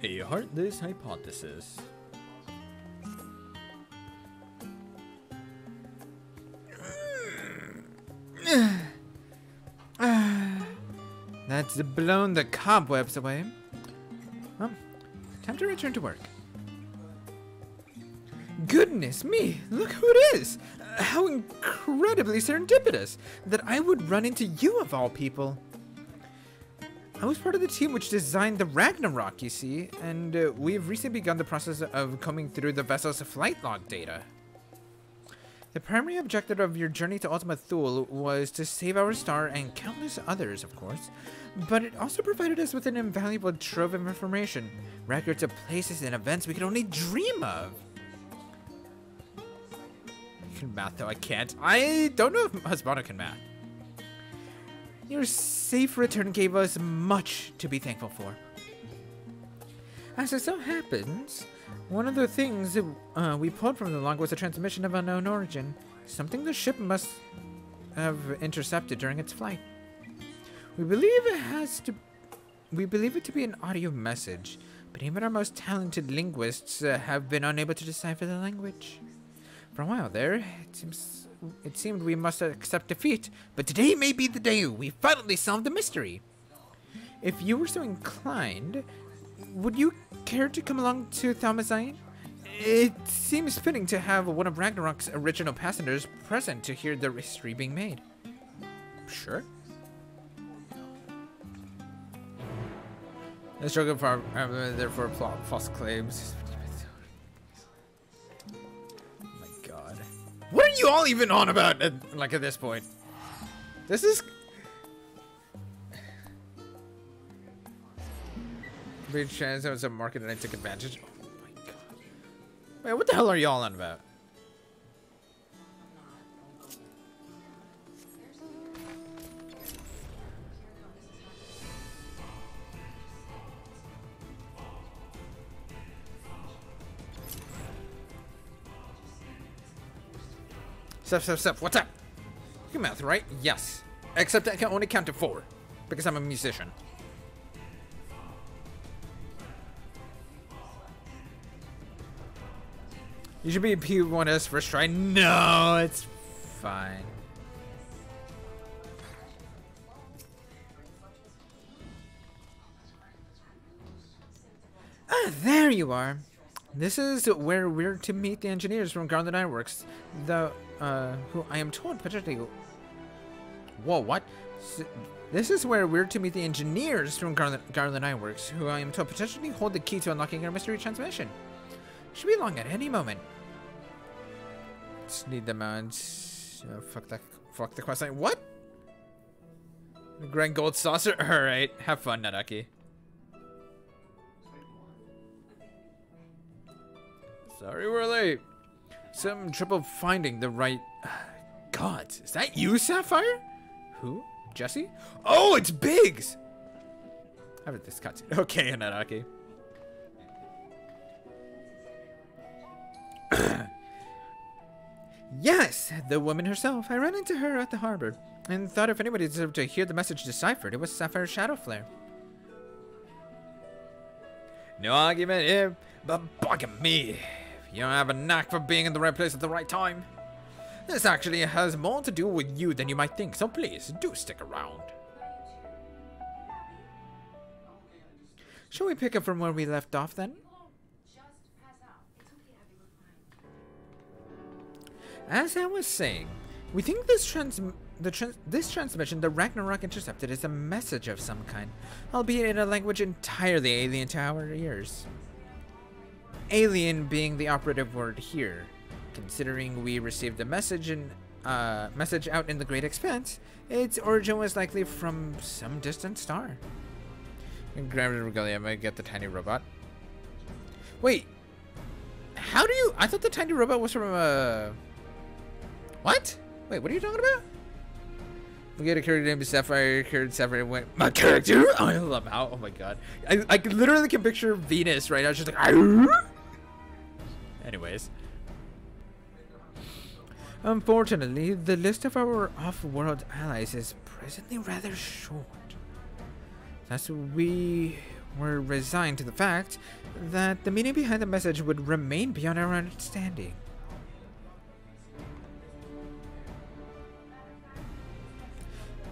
A Heartless hypothesis. That's blown the cobwebs away. Well, time to return to work. Goodness me, look who it is! How incredibly serendipitous that I would run into you of all people. I was part of the team which designed the Ragnarok, you see, and we have recently begun the process of combing through the vessel's flight log data. The primary objective of your journey to Ultima Thule was to save our star and countless others, of course, but it also provided us with an invaluable trove of information, records of places and events we could only dream of. I can math, though I can't. I don't know if Husbando can math. Your safe return gave us much to be thankful for. As it so happens, one of the things we pulled from the log was a transmission of unknown origin, something the ship must have intercepted during its flight. We believe it to be an audio message, but even our most talented linguists have been unable to decipher the language. For a while there, it seemed we must accept defeat, but today may be the day we finally solved the mystery. If you were so inclined, would you care to come along to Thalmazion? It seems fitting to have one of Ragnarok's original passengers present to hear the history being made. Sure. The struggle for therefore false claims. What are you all even on about, like, at this point? This is... Big chance there was a market and I took advantage. Oh my god. Wait, what the hell are y'all on about? Step, what's up? You can math, right? Yes. Except I can only count to 4. Because I'm a musician. You should be a P1S first try. No, it's fine. Ah, there you are. This is where we're to meet the engineers from Garland Ironworks, who I am told particularly. Whoa, what? This is where we're to meet the engineers from Garland Ironworks, who I am told potentially hold the key to unlocking our mystery transmission. Should be along at any moment. Just need them on. Fuck the questline. What? Grand Gold Saucer? Alright. Have fun, Nadaki. Sorry we're late. Some trouble finding the right... God, is that you, Sapphire? Who? Jesse? Oh, it's Biggs! How did this cut? Okay, Nadaki. Yes, the woman herself. I ran into her at the harbor and thought if anybody deserved to hear the message deciphered, it was Sapphire Shadowflare. No argument here, but bugging me. You don't have a knack for being in the right place at the right time. This actually has more to do with you than you might think, so please, do stick around. Shall we pick up from where we left off then? As I was saying, we think this transmission the Ragnarok intercepted is a message of some kind, albeit in a language entirely alien to our ears. Alien being the operative word here. Considering we received the message out in the great expanse, its origin was likely from some distant star. Gravity Regalia might get the tiny robot. Wait, how do you? I thought the tiny robot was from What? Wait, what are you talking about? We get a character named Sapphire. Sapphire went. My character? I love how. Oh my god. I literally can picture Venus right now. She's like. Arr! Anyways. Unfortunately, the list of our off-world allies is presently rather short. Thus, we were resigned to the fact that the meaning behind the message would remain beyond our understanding.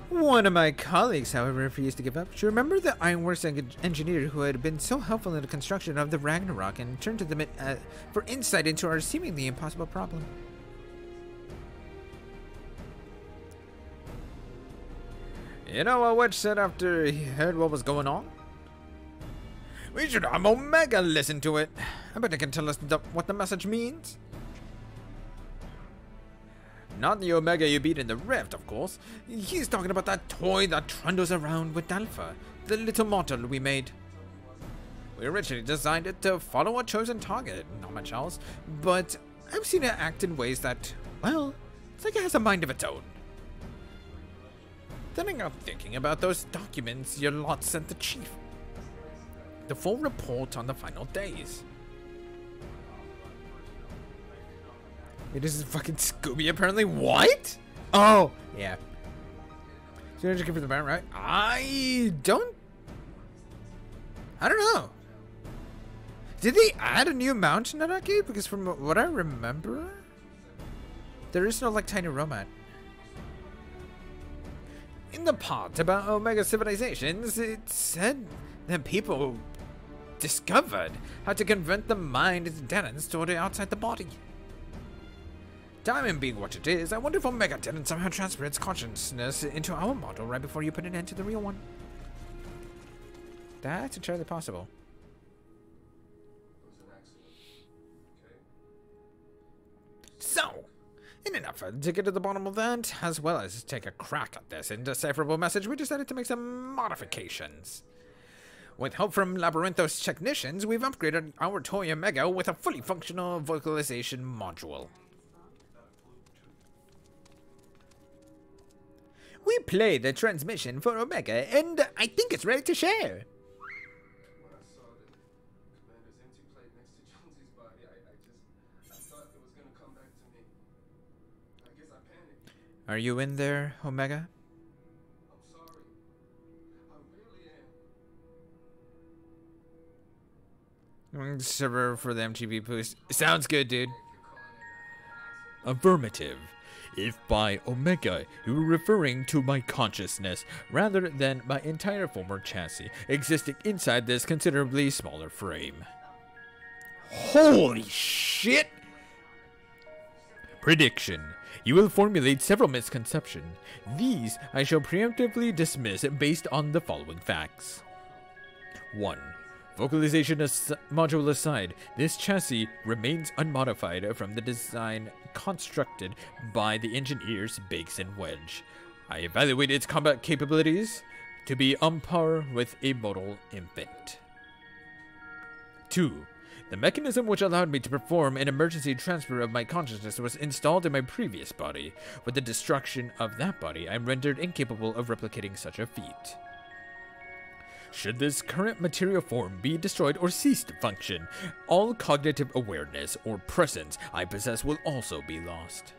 One of my colleagues, however, refused to give up. She remembered the ironworks engineer who had been so helpful in the construction of the Ragnarok and turned to them for insight into our seemingly impossible problem. You know what Wedge said after he heard what was going on? We should have Omega listen to it. I bet they can tell us what the message means. Not the Omega you beat in the Rift, of course. He's talking about that toy that trundles around with Alpha, the little mortal we made. We originally designed it to follow a chosen target, not much else, but I've seen it act in ways that, well, it's like it has a mind of its own. Then I got thinking about those documents your lot sent the chief. The full report on the final days. It is fucking Scooby, apparently. What? Oh, yeah. So you're looking for the band, right? I don't know. Did they add a new mount in Naraki? Because from what I remember, there is no, like, tiny robot. In the part about Omega civilizations, it said that people discovered how to convert the mind's denons toward outside the body. Diamond being what it is, I wonder if Omega didn't somehow transfer its consciousness into our model right before you put an end to the real one. That's entirely possible. So, in an effort to get to the bottom of that, as well as take a crack at this indecipherable message, we decided to make some modifications. With help from Labyrinthos technicians, we've upgraded our toy Omega with a fully functional vocalization module. We played the transmission for Omega, and I think it's ready to share. When I saw the commander's empty plate next to Jonesy's body, I thought it was going to come back to me. I guess I panicked. Are you in there, Omega? I'm sorry. I really am. Server for the MTV boost. Sounds good, dude. Affirmative. If by Omega you were referring to my consciousness rather than my entire former chassis existing inside this considerably smaller frame. Holy shit! Prediction. You will formulate several misconceptions. These I shall preemptively dismiss based on the following facts. 1. Vocalization module aside, this chassis remains unmodified from the design constructed by the engineers Biggs and Wedge. I evaluated its combat capabilities to be on par with a mortal infant. 2. The mechanism which allowed me to perform an emergency transfer of my consciousness was installed in my previous body. With the destruction of that body, I am rendered incapable of replicating such a feat. Should this current material form be destroyed or cease to function, all cognitive awareness or presence I possess will also be lost.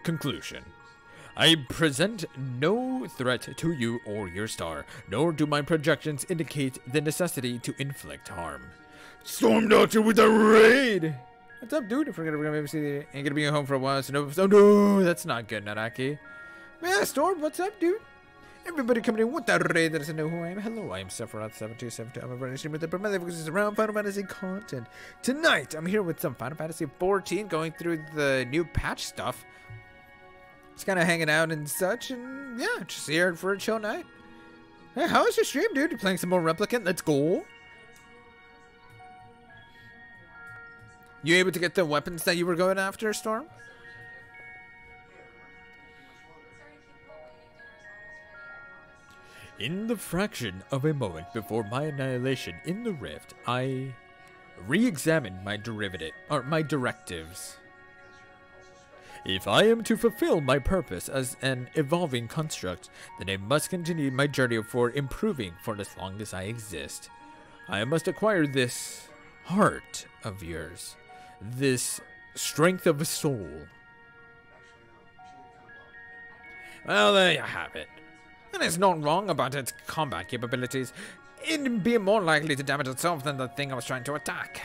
Conclusion. I present no threat to you or your star, nor do my projections indicate the necessity to inflict harm. Storm Doctor with a raid! What's up, dude? If we're gonna maybe see the ain't gonna be home for a while, so no. Oh no, that's not good, Naraki. Yeah, Storm, what's up, dude? Everybody coming in with that raid that doesn't know who I am. Hello, I am Sephiroth7272. I'm a running stream with the primarily focuses around Final Fantasy content. Tonight, I'm here with some Final Fantasy 14, going through the new patch stuff. Just kind of hanging out and such, and yeah, just here for a chill night. Hey, how was your stream, dude? You playing some more Replicant? Let's go. You able to get the weapons that you were going after, Storm? In the fraction of a moment before my annihilation in the rift, I re-examined my directives. If I am to fulfill my purpose as an evolving construct, then I must continue my journey for improving for as long as I exist. I must acquire this heart of yours, this strength of soul. Well, there you have it. And it's not wrong about its combat capabilities. It'd be more likely to damage itself than the thing I was trying to attack.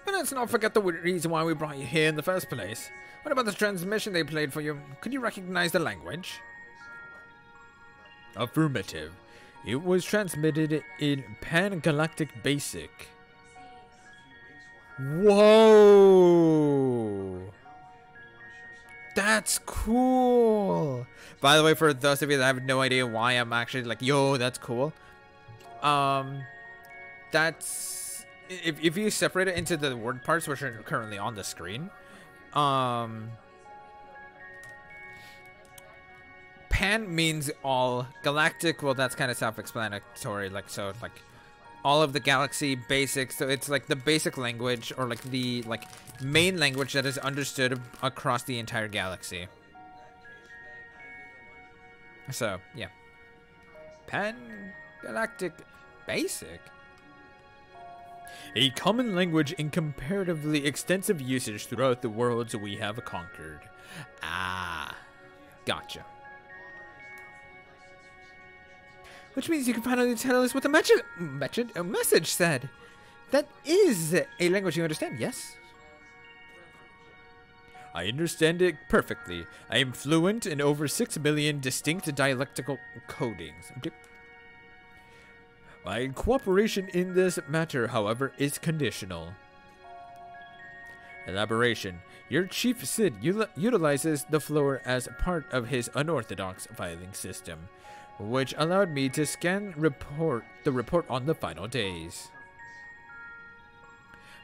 But let's not forget the reason why we brought you here in the first place. What about the transmission they played for you? Could you recognize the language? Affirmative. It was transmitted in Pan-Galactic Basic. Whoa! That's cool! By the way, for those of you that have no idea why I'm actually like, yo, that's cool. That's... If you separate it into the word parts, which are currently on the screen, Pan means all. Galactic, well, that's kind of self-explanatory. Like, so, like, all of the galaxy basics. So it's like the basic language, or like the main language that is understood across the entire galaxy. So yeah, Pan-Galactic Basic. A common language in comparatively extensive usage throughout the worlds we have conquered. Ah, gotcha. Which means you can finally tell us what the message said. That is a language you understand, yes? I understand it perfectly. I am fluent in over 6 million distinct dialectical codings. My cooperation in this matter, however, is conditional. Elaboration. Your chief Sid utilizes the floor as part of his unorthodox filing system, which allowed me to scan the report on the final days.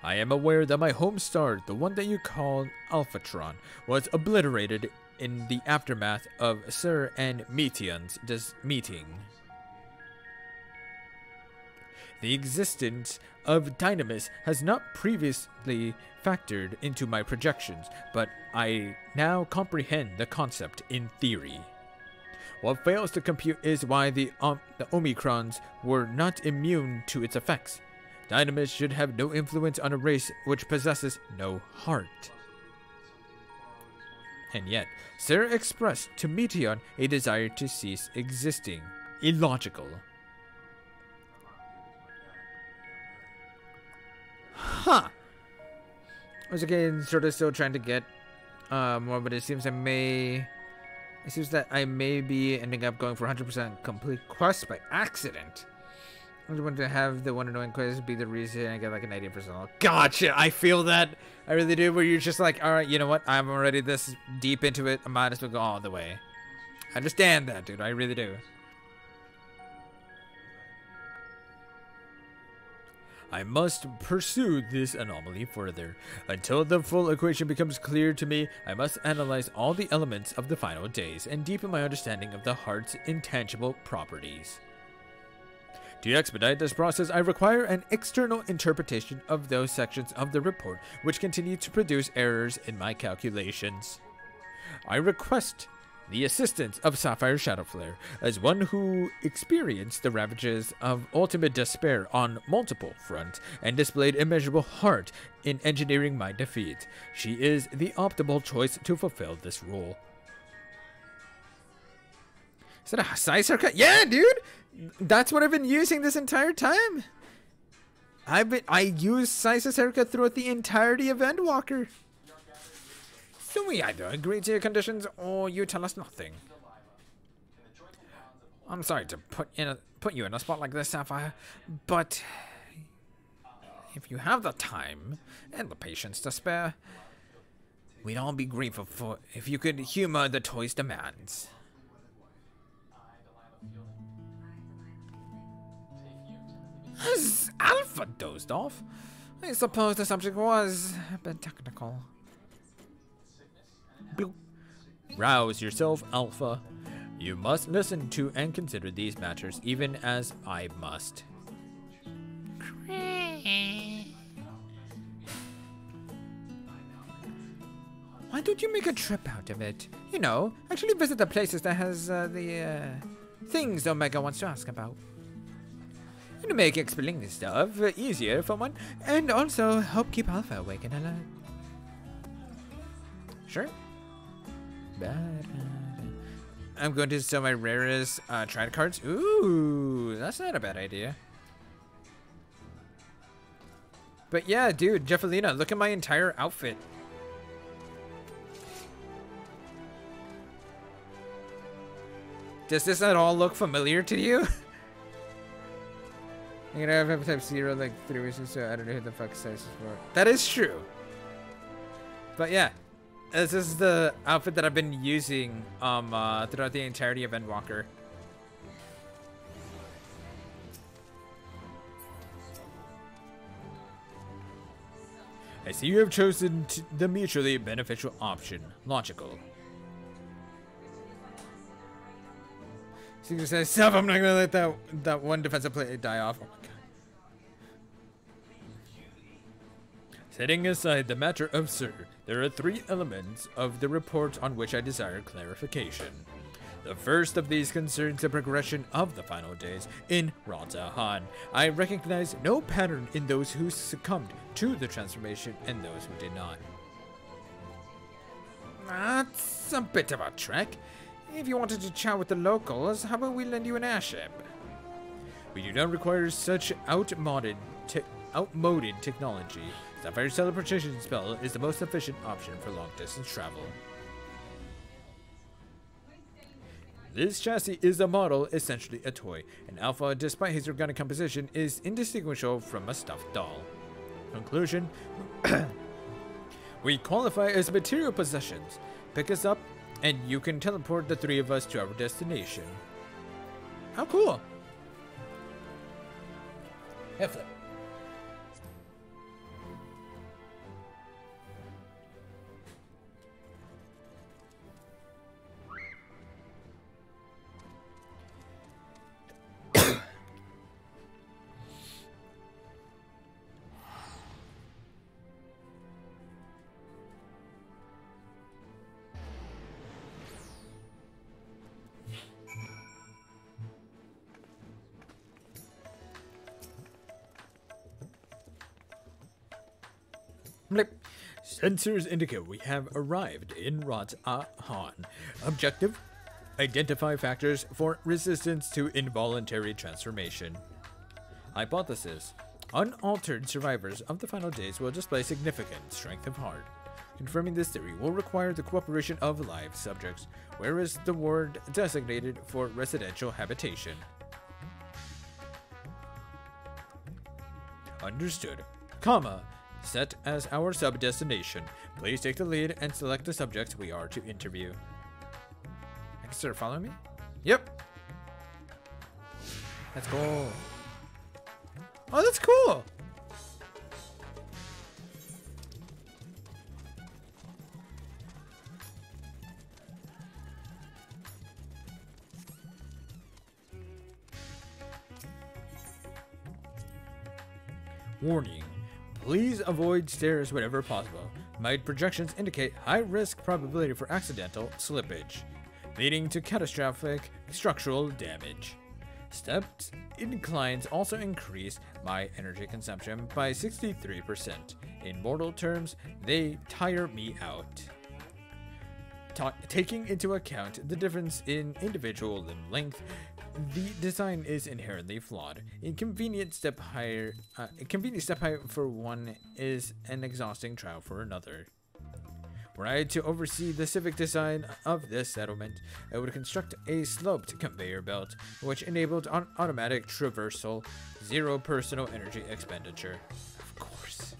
I am aware that my home star, the one that you call Alphatron, was obliterated in the aftermath of Sir and Meteon's meeting. The existence of Dynamis has not previously factored into my projections, but I now comprehend the concept in theory. What fails to compute is why the Omicrons were not immune to its effects. Dynamis should have no influence on a race which possesses no heart. And yet, Sarah expressed to Meteon a desire to cease existing. Illogical. Huh. I was again sort of still trying to get more, but it seems that I may be ending up going for 100% complete quest by accident. I just wanted to have the one annoying quest be the reason I get like an 80%. Gotcha! I feel that. I really do, where you're just like, alright, you know what? I'm already this deep into it. I might as well go all the way. I understand that, dude. I really do. I must pursue this anomaly further. Until the full equation becomes clear to me, I must analyze all the elements of the final days and deepen my understanding of the heart's intangible properties. To expedite this process, I require an external interpretation of those sections of the report which continue to produce errors in my calculations. I request the assistance of Sapphire Shadowflare, as one who experienced the ravages of ultimate despair on multiple fronts and displayed immeasurable heart in engineering my defeat. She is the optimal choice to fulfill this role. Is that a size haircut? Yeah, dude! That's what I've been using this entire time. I used Size's haircut throughout the entirety of Endwalker. So we either agree to your conditions or you tell us nothing. I'm sorry to put you in a spot like this, Sapphire, but if you have the time and the patience to spare, we'd all be grateful for if you could humor the toy's demands. Has Alpha dozed off? I suppose the subject was a bit technical. Rouse yourself, Alpha. You must listen to and consider these matters, even as I must. Why don't you make a trip out of it? You know, actually visit the places that has the things Omega wants to ask about. To make explaining this stuff easier for one, and also help keep Alpha awake and alert. Sure. I'm going to sell my rarest trade cards. Ooh, that's not a bad idea. But yeah, dude, Jeffalina, look at my entire outfit. Does this at all look familiar to you? You know, I have type 0 like 3 weeks, so I don't know who the fuck says this for. That is true. But yeah, this is the outfit that I've been using throughout the entirety of Endwalker. I see you have chosen the mutually beneficial option. Logical. Secret says, "Self, I'm not gonna let that one defensive play die off." Oh my god. Setting aside the matter of Sir, there are 3 elements of the report on which I desire clarification. The first of these concerns the progression of the final days in Ratahan. I recognize no pattern in those who succumbed to the transformation and those who did not. That's a bit of a trek. If you wanted to chat with the locals, how about we lend you an airship? We do not require such outmoded technology. Sapphire's teleportation spell is the most efficient option for long-distance travel. This chassis is a model, essentially a toy, and Alpha, despite his organic composition, is indistinguishable from a stuffed doll. Conclusion: we qualify as material possessions. Pick us up, and you can teleport the 3 of us to our destination. How cool! Flip. Sensors indicate we have arrived in Ratahan. Objective: identify factors for resistance to involuntary transformation. Hypothesis: unaltered survivors of the final days will display significant strength of heart. Confirming this theory will require the cooperation of live subjects. Where is the ward designated for residential habitation? Understood. Comma. Set as our sub-destination. Please take the lead and select the subjects we are to interview. I can start following me? Yep. Let's go. Oh, that's cool. Warning. Please avoid stairs whenever possible. My projections indicate high risk probability for accidental slippage, leading to catastrophic structural damage. Stepped inclines also increase my energy consumption by 63%. In mortal terms, they tire me out. Taking into account the difference in individual limb length, the design is inherently flawed. A convenient step height for one is an exhausting trial for another. Were I to oversee the civic design of this settlement, I would construct a sloped conveyor belt, which enabled automatic traversal, 0 personal energy expenditure. Of course.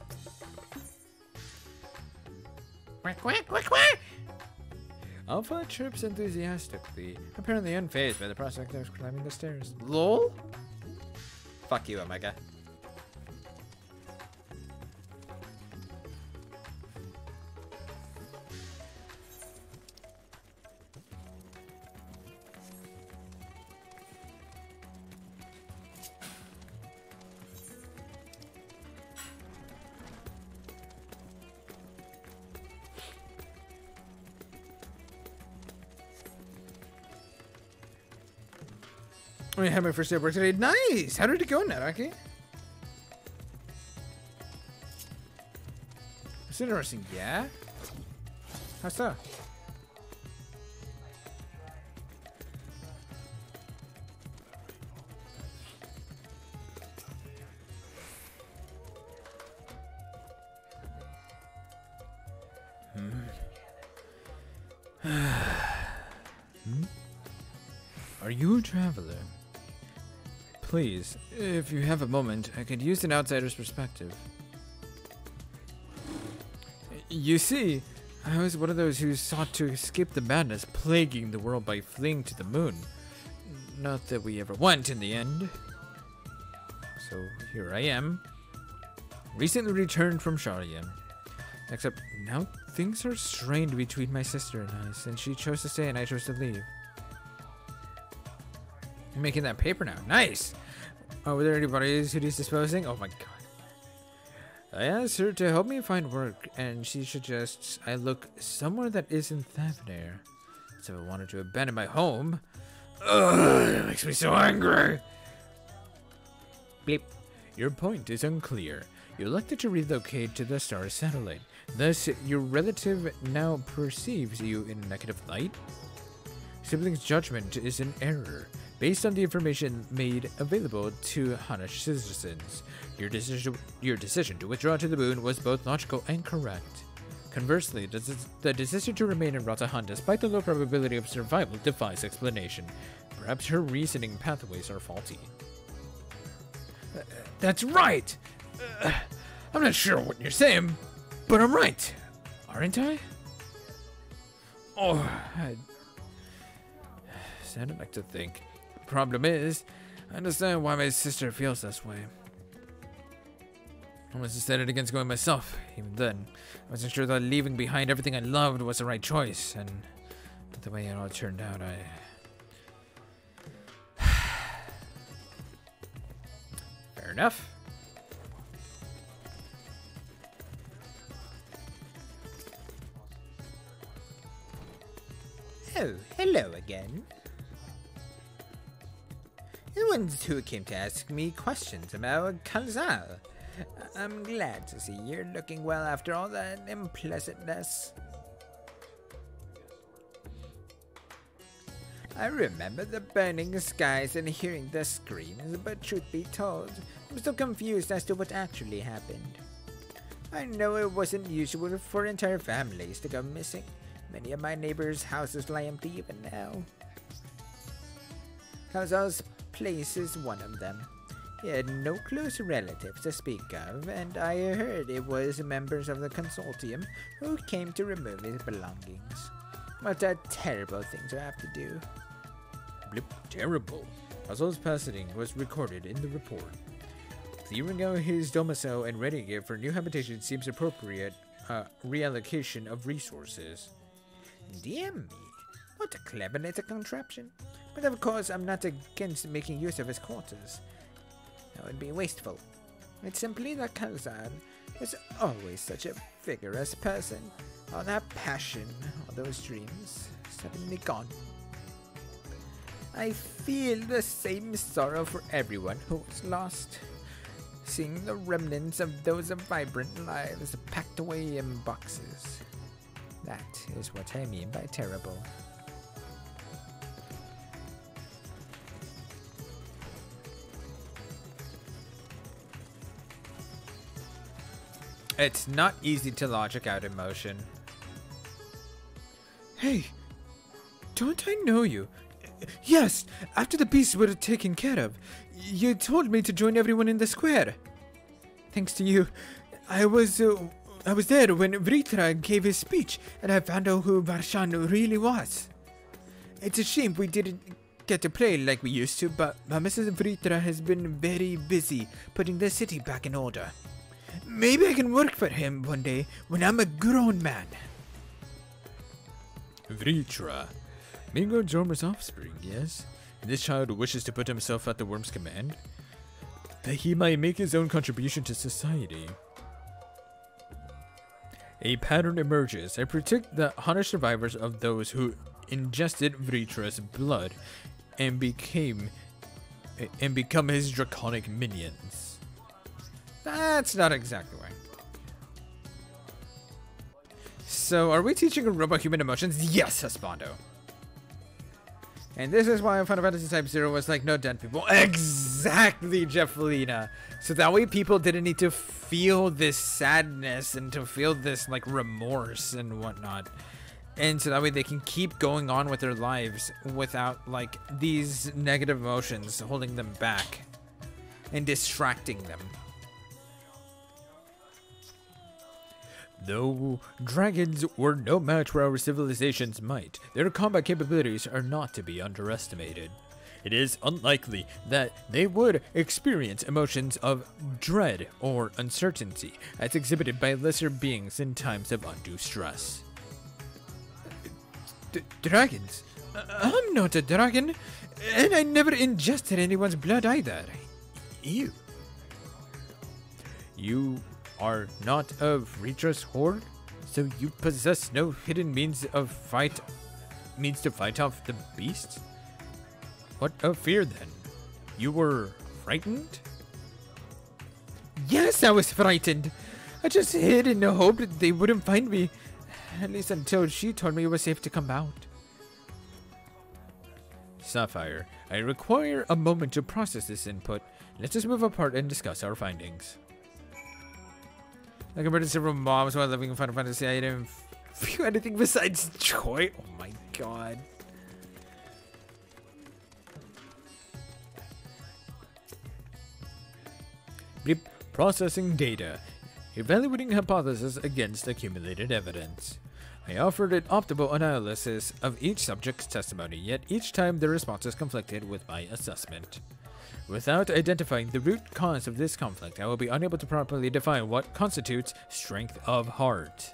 Quack, quack, quack, quack! Alpha chirps enthusiastically, apparently unfazed by the prospect of climbing the stairs. LOL? Fuck you, Omega. I had my first day of work today. Nice! How did it go, Naraki? It's interesting, yeah? How so? Are you a traveler? Please, if you have a moment, I could use an outsider's perspective. You see, I was one of those who sought to escape the madness plaguing the world by fleeing to the moon. Not that we ever went in the end. So here I am, recently returned from Sharia. Except now things are strained between my sister and I, since she chose to stay and I chose to leave. I'm making that paper now. Nice! Oh, were there any bodies who he's disposing? Oh my god. I asked her to help me find work, and she suggests I look somewhere that isn't Thavnair. So I wanted to abandon my home. Ugh, it makes me so angry. Bleep. Your point is unclear. You elected to relocate to the star satellite. Thus, your relative now perceives you in a negative light? Sibling's judgment is in error. Based on the information made available to Hanash citizens, your decision to withdraw to the moon was both logical and correct. Conversely, the decision to remain in Ratahan despite the low probability of survival defies explanation. Perhaps her reasoning pathways are faulty. That's right! I'm not sure what you're saying, but I'm right, aren't I? Oh, I sounded like to think. Problem is, I understand why my sister feels this way. I almost decided against going myself. Even then, I wasn't sure that leaving behind everything I loved was the right choice, and the way it all turned out, Fair enough. Oh, hello again. The ones who came to ask me questions about Kalzal. I'm glad to see you're looking well after all that unpleasantness. I remember the burning skies and hearing the screams, but truth be told, I'm still confused as to what actually happened. I know it wasn't usual for entire families to go missing. Many of my neighbors' houses lie empty even now. Kalzal's place is one of them. He had no close relatives to speak of, and I heard it was members of the consortium who came to remove his belongings. What a terrible thing to have to do. Blip, terrible. Kalzal's passing was recorded in the report. Clearing out his domicile and readying it for new habitation seems appropriate reallocation of resources. Dear me, what a clever little contraption. But of course, I'm not against making use of his quarters. That would be wasteful. It's simply that Kalzal was always such a vigorous person. All that passion, all those dreams, suddenly gone. I feel the same sorrow for everyone who was lost. Seeing the remnants of those vibrant lives packed away in boxes. That is what I mean by terrible. It's not easy to logic out emotion. Hey, don't I know you? Yes, after the beasts were taken care of, you told me to join everyone in the square. Thanks to you, I was there when Vritra gave his speech, and I found out who Varshan really was. It's a shame we didn't get to play like we used to, but Mrs. Vritra has been very busy putting the city back in order. Maybe I can work for him one day when I'm a grown man. Vritra. Mingo Jorma's offspring, yes? This child wishes to put himself at the worm's command, that he might make his own contribution to society. A pattern emerges. I predict the Hana survivors of those who ingested Vritra's blood and become his draconic minions. That's not exactly right. So, are we teaching a robot human emotions? Yes, Husbando. And this is why Final Fantasy Type 0 was like, no dead people. Exactly, Jeffalina. So that way people didn't need to feel this sadness and to feel this, like, remorse and whatnot. And so that way they can keep going on with their lives without, like, these negative emotions holding them back and distracting them. Though dragons were no match for our civilization's might, their combat capabilities are not to be underestimated. It is unlikely that they would experience emotions of dread or uncertainty, as exhibited by lesser beings in times of undue stress. Dragons? I'm not a dragon, and I never ingested anyone's blood either. Ew. You are not of Retra's horde, so you possess no hidden means to fight off the beasts? What of fear then? You were frightened? Yes, I was frightened. I just hid in the hope that they wouldn't find me. At least until she told me it was safe to come out. Sapphire, I require a moment to process this input. Let us move apart and discuss our findings. I converted several mobs while living in Final Fantasy. I didn't feel anything besides joy. Oh my god. Processing data. Evaluating hypothesis against accumulated evidence. I offered an optimal analysis of each subject's testimony, yet each time their responses conflicted with my assessment. Without identifying the root cause of this conflict, I will be unable to properly define what constitutes strength of heart.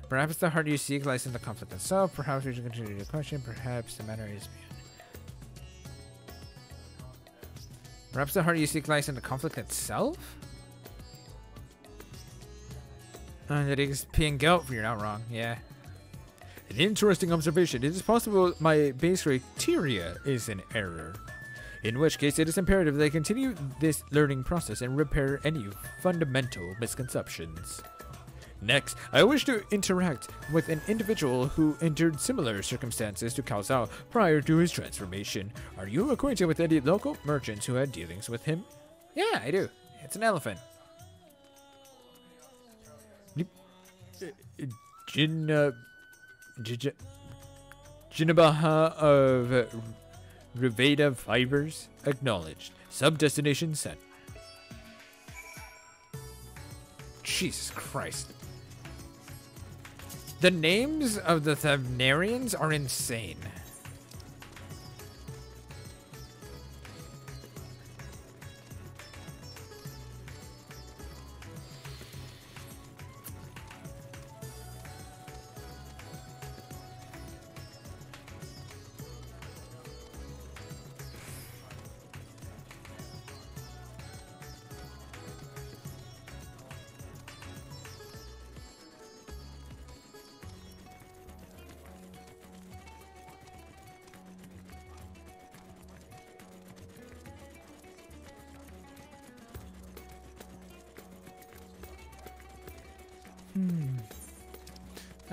Perhaps the heart you seek lies in the conflict itself. Perhaps we should continue the question. Perhaps the matter is beyond. Perhaps the heart you seek lies in the conflict itself? That is being guilt. You're not wrong. Yeah. An interesting observation. It is possible my base criteria is in error. In which case, it is imperative that I continue this learning process and repair any fundamental misconceptions. Next, I wish to interact with an individual who endured similar circumstances to Cao Cao prior to his transformation. Are you acquainted with any local merchants who had dealings with him? Yeah, I do. It's an elephant. Jinabaha of Riveda Fibers acknowledged. Sub-destination set. Jesus Christ. The names of the Thavnarians are insane.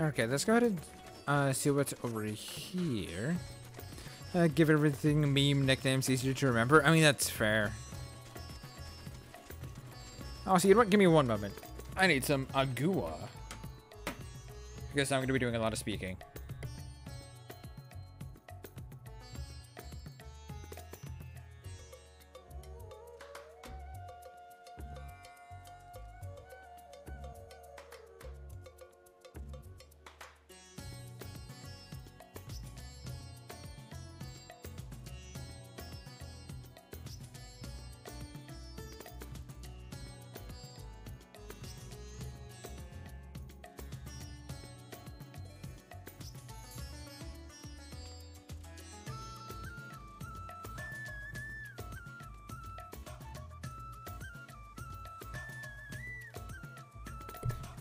Okay, let's go ahead and see what's over here. Give everything meme nicknames easier to remember. I mean, that's fair. Oh, so you know what? Give me one moment. I need some agua. Because I'm going to be doing a lot of speaking.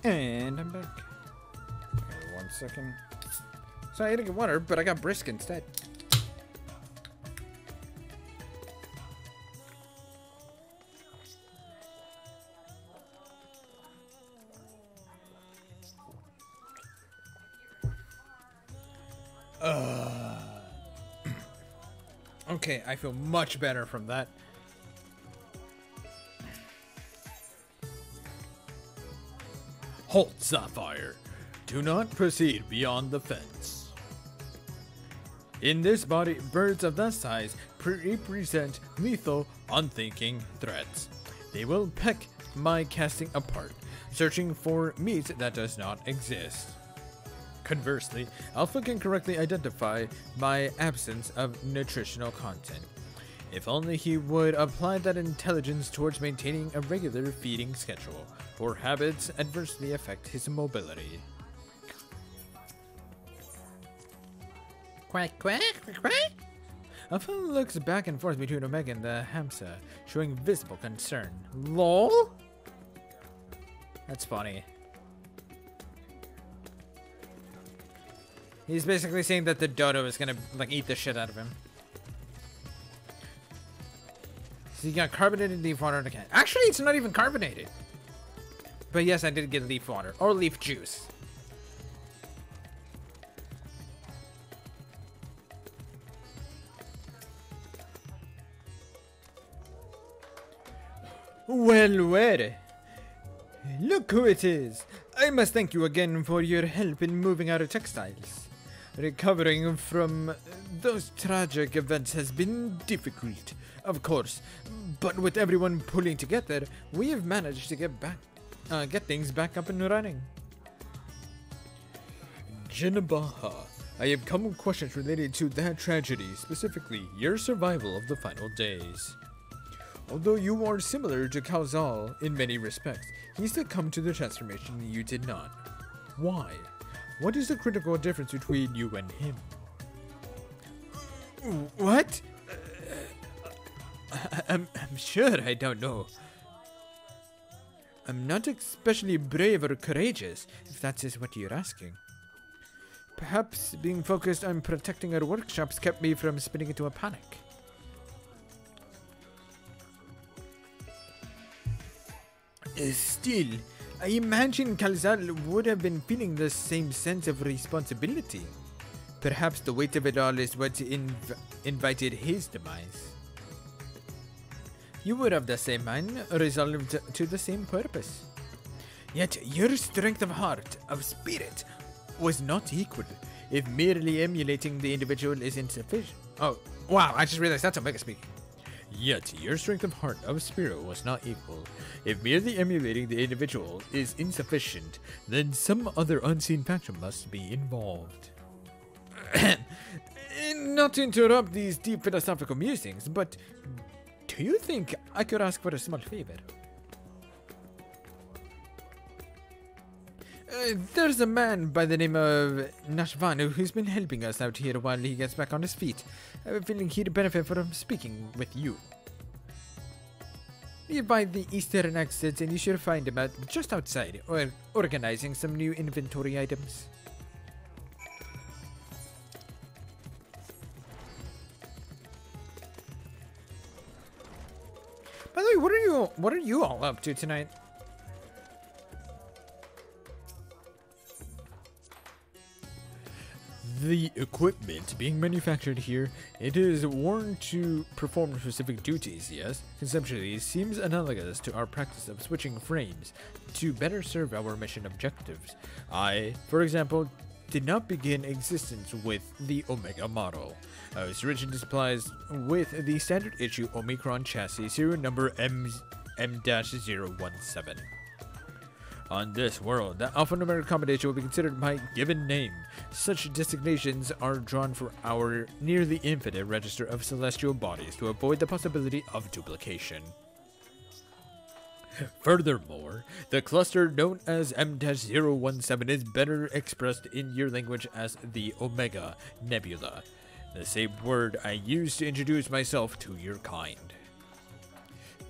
And I'm back. Okay, 1 second. So I didn't get water, but I got brisk instead. Okay, I feel much better from that. Halt, Sapphire. Do not proceed beyond the fence. In this body, birds of that size represent lethal, unthinking threats. They will peck my casting apart, searching for meat that does not exist. Conversely, Alpha can correctly identify my absence of nutritional content. If only he would apply that intelligence towards maintaining a regular feeding schedule, or habits adversely affect his mobility. Quack, quack, quack, quack. Alpha looks back and forth between Omega and the Hamsa, showing visible concern. LOL? That's funny. He's basically saying that the dodo is gonna, like, eat the shit out of him. So you got carbonated leaf water in a can. Actually, it's not even carbonated. But yes, I did get leaf water. Or leaf juice. Well, well. Look who it is. I must thank you again for your help in moving our textiles. Recovering from those tragic events has been difficult, of course, but with everyone pulling together, we have managed to get things back up and running. Jinabaha, I have come with questions related to that tragedy, specifically your survival of the final days. Although you are similar to Kauzal in many respects, he succumbed to the transformation you did not. Why? What is the critical difference between you and him? What? I'm sure I don't know. I'm not especially brave or courageous, if that is what you're asking. Perhaps being focused on protecting our workshops kept me from spinning into a panic. Still, I imagine Kalzal would have been feeling the same sense of responsibility. Perhaps the weight of it all is what invited his demise. You were of the same mind, resolved to the same purpose. Yet your strength of heart, of spirit, was not equal, if merely emulating the individual is insufficient. Oh, wow, I just realized that's Omega speaking. Yet your strength of heart of spirit was not equal. If merely emulating the individual is insufficient, then some other unseen factor must be involved. Not to interrupt these deep philosophical musings, but do you think I could ask for a small favor? There's a man by the name of Nashvanu who's been helping us out here while he gets back on his feet. I have a feeling he'd benefit from speaking with you. You're by the eastern exit and you should find him out just outside, or organizing some new inventory items. By the way, what are you all up to tonight? The equipment being manufactured here, it is worn to perform specific duties, yes? Conceptually, it seems analogous to our practice of switching frames to better serve our mission objectives. I, for example, did not begin existence with the Omega model. I was originally supplied with the standard issue Omicron chassis serial number M-017. On this world, the alphanumeric combination will be considered my given name. Such designations are drawn for our nearly infinite register of celestial bodies to avoid the possibility of duplication. Furthermore, the cluster known as M-017 is better expressed in your language as the Omega Nebula, the same word I use to introduce myself to your kind.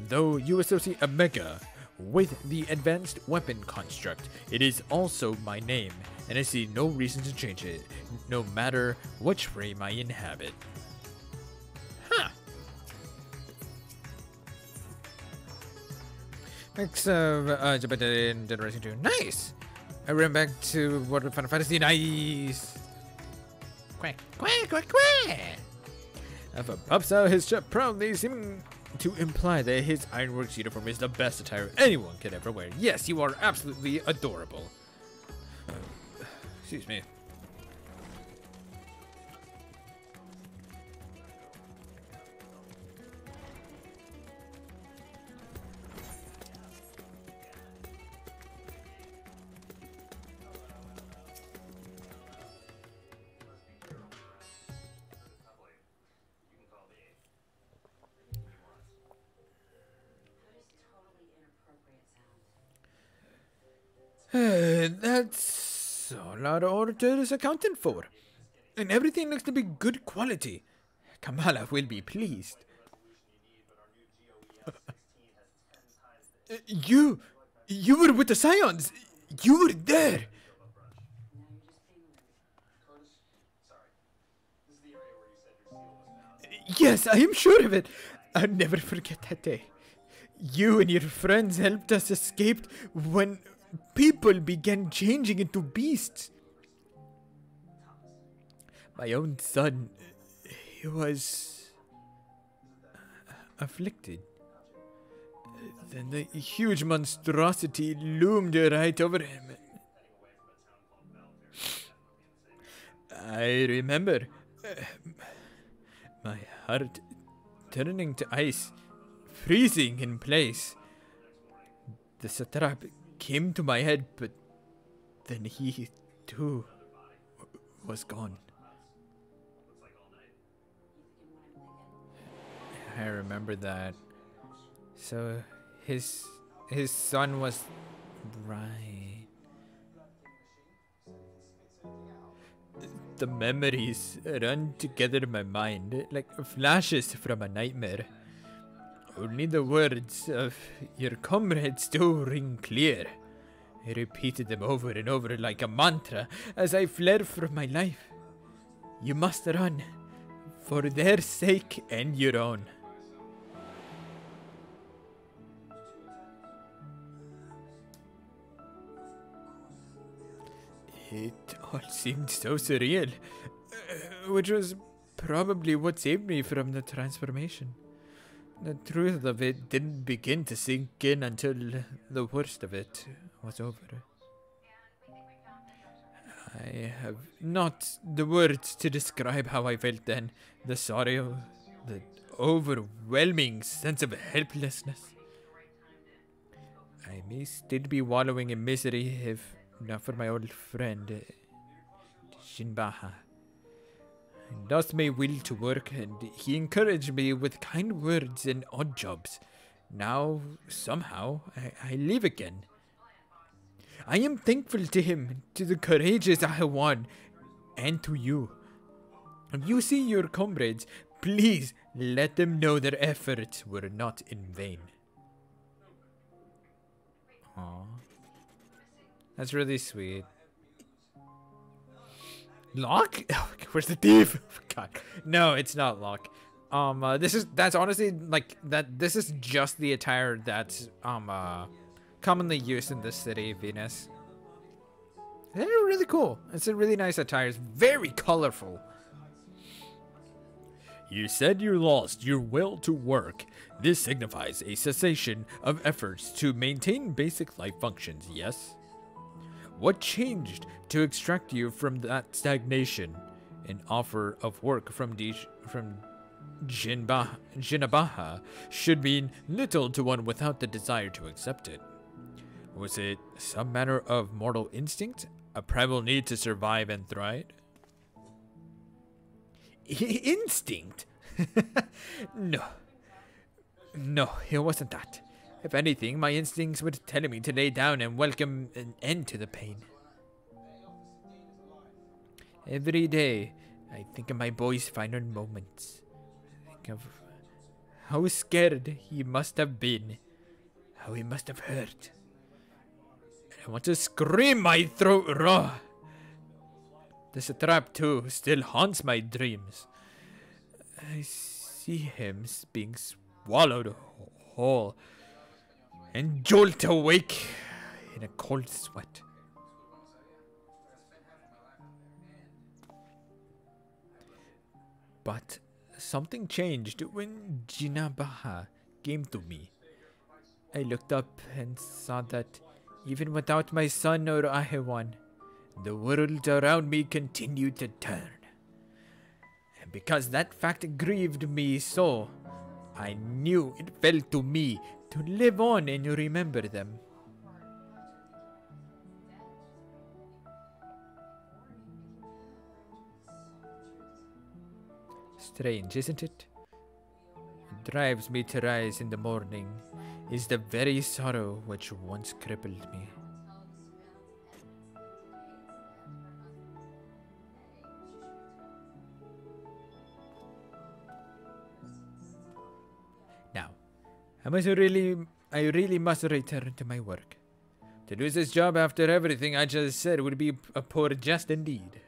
Though you associate Omega with the advanced weapon construct, it is also my name, and I see no reason to change it, no matter which frame I inhabit. Huh. Generation 2. Nice! I ran back to World of Final Fantasy. Nice! Quack, quack, quack, quack! Alpha pops out his chest proudly, seeming to imply that his Ironworks uniform is the best attire anyone could ever wear. Yes, you are absolutely adorable. Excuse me. That's all our order is accounted for. And everything looks to be good quality. Kamala will be pleased. You were with the Scions. You were there. Yes, I am sure of it. I'll never forget that day. You and your friends helped us escape when people began changing into beasts. My own son, he was afflicted. Then the huge monstrosity loomed right over him. I remember my heart turning to ice, freezing in place. The satrap came to my head, but then he too was gone. I remember that. So his son was right. The memories run together in my mind like flashes from a nightmare. Only the words of your comrades still ring clear. I repeated them over and over like a mantra as I fled for my life. You must run, for their sake and your own. It all seemed so surreal, which was probably what saved me from the transformation. The truth of it didn't begin to sink in until the worst of it was over. I have not the words to describe how I felt then. The sorrow, the overwhelming sense of helplessness. I may still be wallowing in misery if not for my old friend, Shinbaha. He lost my will to work, and he encouraged me with kind words and odd jobs. Now, somehow, I live again. I am thankful to him, to the courageous Ahawan, and to you. If you see your comrades, please let them know their efforts were not in vain. Aww. That's really sweet. Locke? Where's the thief? God. No, it's not Locke. That's honestly this is just the attire that's commonly used in the city of Venus. They're really cool. It's a really nice attire. It's very colorful. You said you lost your will to work. This signifies a cessation of efforts to maintain basic life functions, yes? What changed to extract you from that stagnation? An offer of work from Jinabaha should mean little to one without the desire to accept it. Was it some manner of mortal instinct? A primal need to survive and thrive? Instinct? No, it wasn't that. If anything, my instincts were telling me to lay down and welcome an end to the pain. Every day, I think of my boy's final moments. I think of how scared he must have been, how he must have hurt. And I want to scream my throat raw. This trap, too, still haunts my dreams. I see him being swallowed whole and jolt awake in a cold sweat. But something changed when Jinabaha came to me. I looked up and saw that, even without my son or Ahewan, the world around me continued to turn. And because that fact grieved me so, I knew it fell to me to live on and remember them. Strange, isn't it? What drives me to rise in the morning is the very sorrow which once crippled me. Now, I really must return to my work. To lose this job after everything I just said would be a poor jest indeed.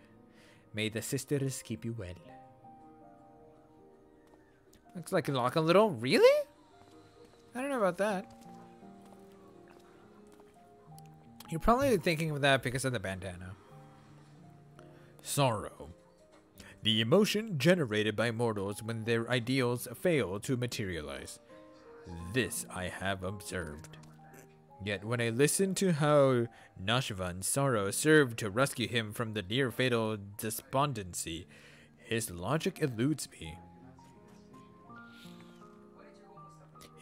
May the sisters keep you well. Looks like a little. Really? I don't know about that. You're probably thinking of that because of the bandana. Sorrow. The emotion generated by mortals when their ideals fail to materialize. This I have observed. Yet when I listen to how Nashvan's sorrow served to rescue him from the near-fatal despondency, his logic eludes me.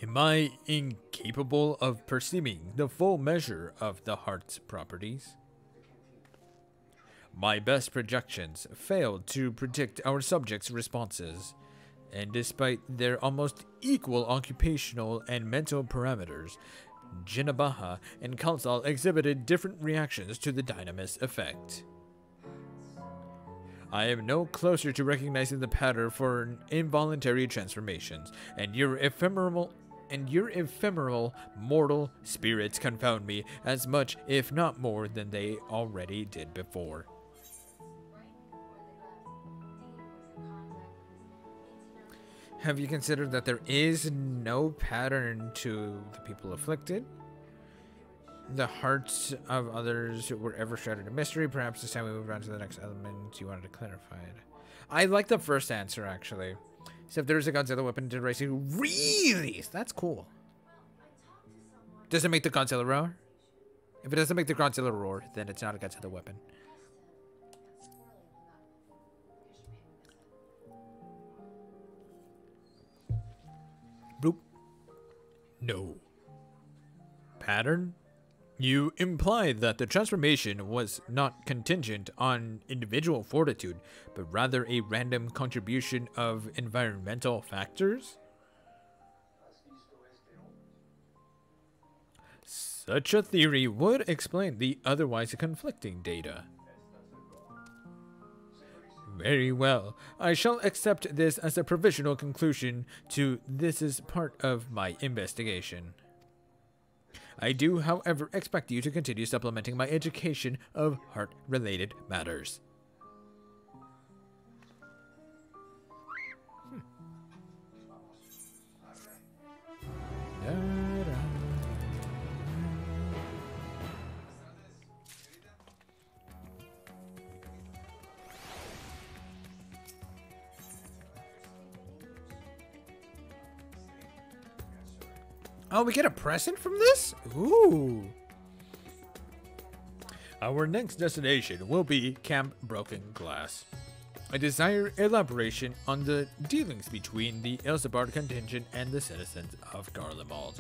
Am I incapable of perceiving the full measure of the heart's properties? My best projections failed to predict our subjects' responses, and despite their almost equal occupational and mental parameters, Jinabaha and Kalsal exhibited different reactions to the dynamis effect. I am no closer to recognizing the pattern for involuntary transformations, and your ephemeral mortal spirits confound me as much, if not more, than they already did before. Have you considered that there is no pattern to the people afflicted? The hearts of others were ever shrouded in mystery. Perhaps this time we move on to the next element you wanted to clarify it. I like the first answer, actually. Except there's a Godzilla weapon to race you. Really? That's cool. Does it make the Godzilla roar? If it doesn't make the Godzilla roar, then it's not a Godzilla weapon. Bloop. No. Pattern? You imply that the transformation was not contingent on individual fortitude, but rather a random contribution of environmental factors? Such a theory would explain the otherwise conflicting data. Very well. I shall accept this as a provisional conclusion to this is part of my investigation. I do, however, expect you to continue supplementing my education of heart-related matters. Oh, we get a present from this? Ooh. Our next destination will be Camp Broken Glass. I desire elaboration on the dealings between the Elzebard contingent and the citizens of Garlemald.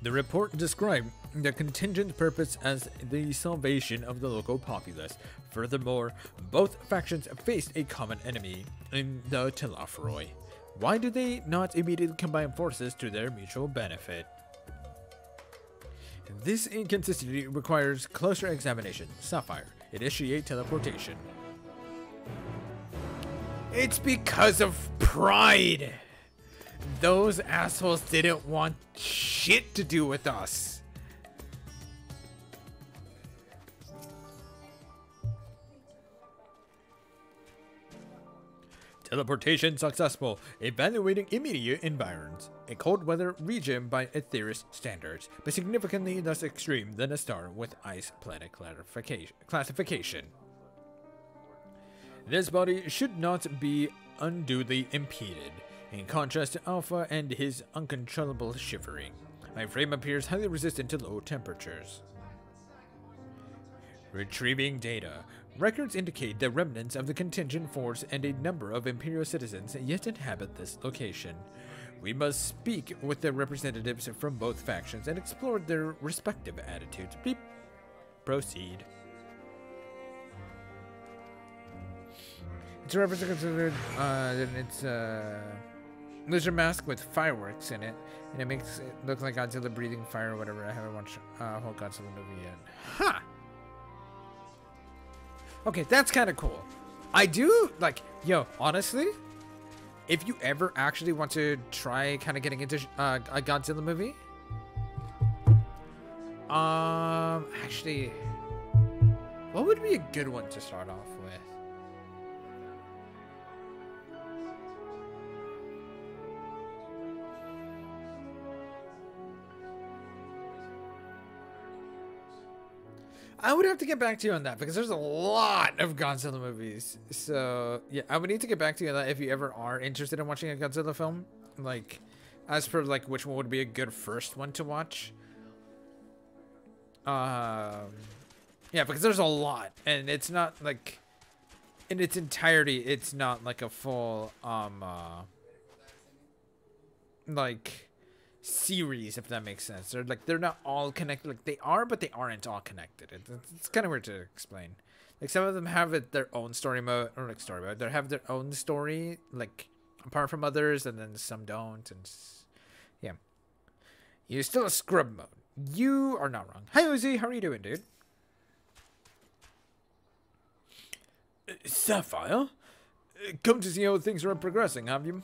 The report described the contingent's purpose as the salvation of the local populace. Furthermore, both factions faced a common enemy in the Telafroi. Why do they not immediately combine forces to their mutual benefit? This inconsistency requires closer examination. Sapphire, initiate teleportation. It's because of pride. Those assholes didn't want shit to do with us. Teleportation successful. Evaluating immediate environs. A cold weather region by Aetheris standards, but significantly less extreme than a star with ice planet classification. This body should not be unduly impeded. in contrast to Alpha and his uncontrollable shivering. My frame appears highly resistant to low temperatures. Retrieving data. Records indicate that remnants of the contingent force and a number of Imperial citizens yet inhabit this location. We must speak with the representatives from both factions and explore their respective attitudes. Beep. Proceed. It's a representative, it's lizard mask with fireworks in it, and it makes it look like Godzilla breathing fire or whatever. I haven't watched a whole Godzilla movie yet. Ha! Okay, that's kind of cool. I do, like, yo, honestly, if you ever actually want to try kind of getting into a Godzilla movie, actually, what would be a good one to start off with? I would have to get back to you on that because there's a lot of Godzilla movies. So, yeah, I would need to get back to you on that if you ever are interested in watching a Godzilla film. Like, as per, like, which one would be a good first one to watch. Yeah, because there's a lot. And it's not, like, in its entirety, it's not, like, a full, like, series, if that makes sense. They're not all connected. Like, they are, but they aren't all connected. It's kind of weird to explain. Like, some of them have their own story mode, or like story mode. They have their own story, like, apart from others, and then some don't. And yeah, you're still a scrub mode. You are not wrong. Hi Ozzy, how are you doing, dude? Sapphire, come to see how things are progressing, have you?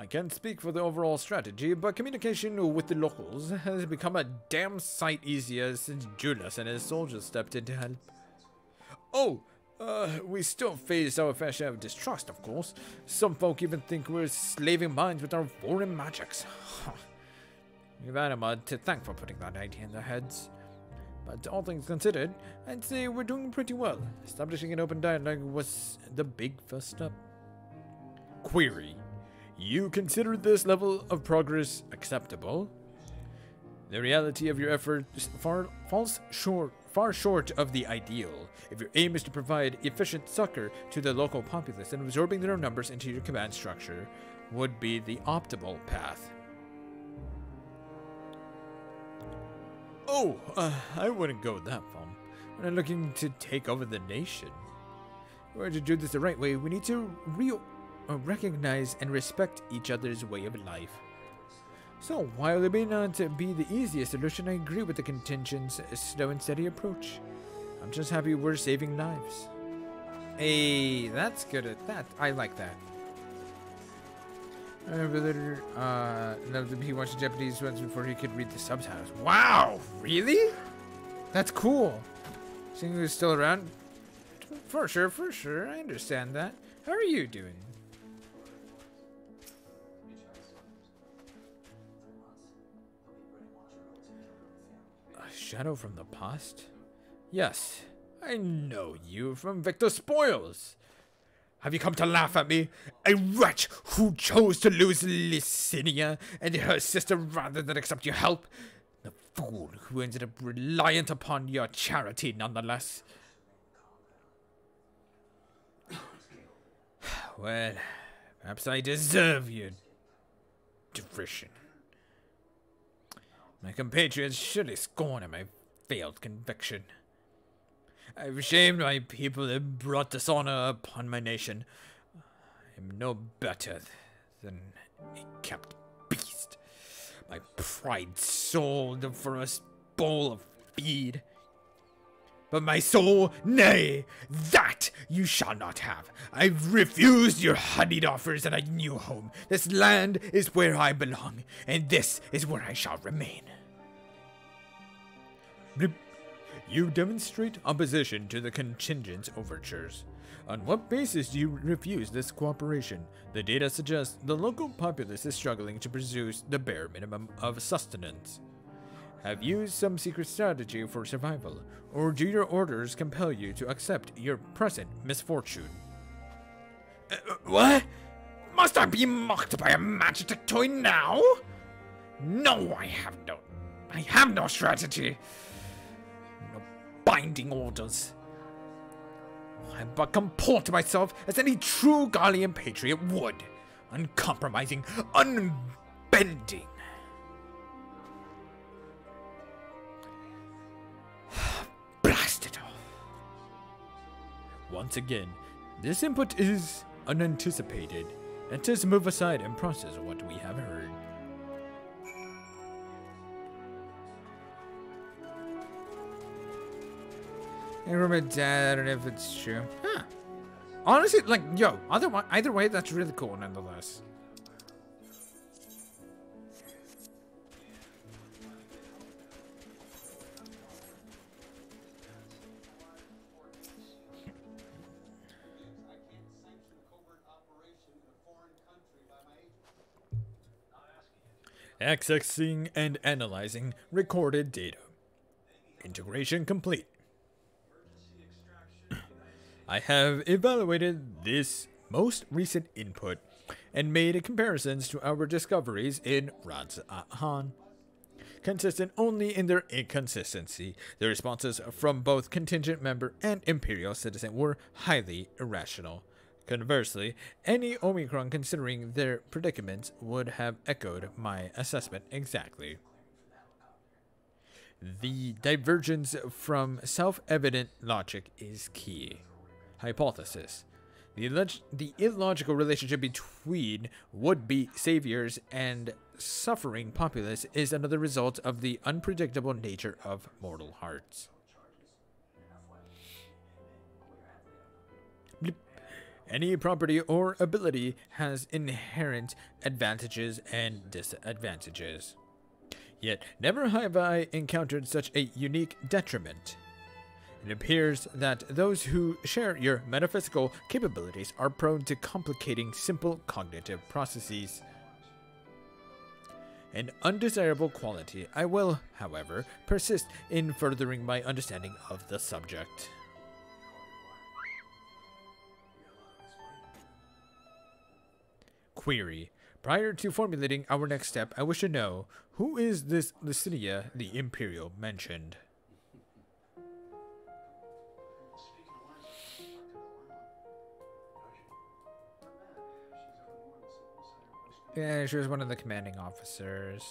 I can't speak for the overall strategy, but communication with the locals has become a damn sight easier since Julius and his soldiers stepped in to help. Oh, we still face our fair share of distrust, of course. Some folk even think we're slaving minds with our foreign magics. We've Animad to thank for putting that idea in their heads. But all things considered, I'd say we're doing pretty well. Establishing an open dialogue was the big first step. Query. You consider this level of progress acceptable? The reality of your efforts falls far short of the ideal. If your aim is to provide efficient succor to the local populace, then absorbing their numbers into your command structure would be the optimal path. Oh, I wouldn't go that far. We're not looking to take over the nation. In order to do this the right way, we need to recognize and respect each other's way of life. So, while it may not be the easiest solution, I agree with the contingent's slow and steady approach. I'm just happy we're saving lives. Hey, that's good at that. I like that. I remember loved that he watched the Japanese ones before he could read the subtitles. Wow, really? That's cool. Seeing who's still around? For sure. I understand that. How are you doing? Shadow from the past? Yes, I know you from Victor Spoils. Have you come to laugh at me? A wretch who chose to lose Licinia and her sister rather than accept your help? The fool who ended up reliant upon your charity nonetheless. Well, perhaps I deserve your derision. My compatriots surely scorn at my failed conviction. I've shamed my people and brought dishonor upon my nation. I'm no better than a kept beast. My pride sold for a bowl of feed. But my soul, nay, that you shall not have. I've refused your honeyed offers and a new home. This land is where I belong, and this is where I shall remain. Blip. You demonstrate opposition to the contingent's overtures. On what basis do you refuse this cooperation? The data suggests the local populace is struggling to produce the bare minimum of sustenance. Have you some secret strategy for survival, or do your orders compel you to accept your present misfortune? What? Must I be mocked by a magic toy now? No, I have no strategy. No binding orders. I but comport myself as any true Gallian patriot would. Uncompromising, unbending. Blast it all. Once again, this input is unanticipated. Let us move aside and process what we have heard. I remember Dad, I don't know if it's true. Huh. Honestly, like, yo, either way, that's really cool nonetheless. Accessing and analyzing recorded data. Integration complete. I have evaluated this most recent input and made comparisons to our discoveries in Radz-at-Han. Consistent only in their inconsistency, the responses from both contingent member and Imperial citizen were highly irrational. Conversely, any Omicron considering their predicaments would have echoed my assessment exactly. The divergence from self-evident logic is key. Hypothesis. The illogical relationship between would-be saviors and suffering populace is another result of the unpredictable nature of mortal hearts. Bleep. Any property or ability has inherent advantages and disadvantages. Yet never have I encountered such a unique detriment. It appears that those who share your metaphysical capabilities are prone to complicating simple cognitive processes. An undesirable quality. I will, however, persist in furthering my understanding of the subject. Query. Prior to formulating our next step, I wish to know, who is this Lucinia the Imperial mentioned? Yeah, she was one of the commanding officers.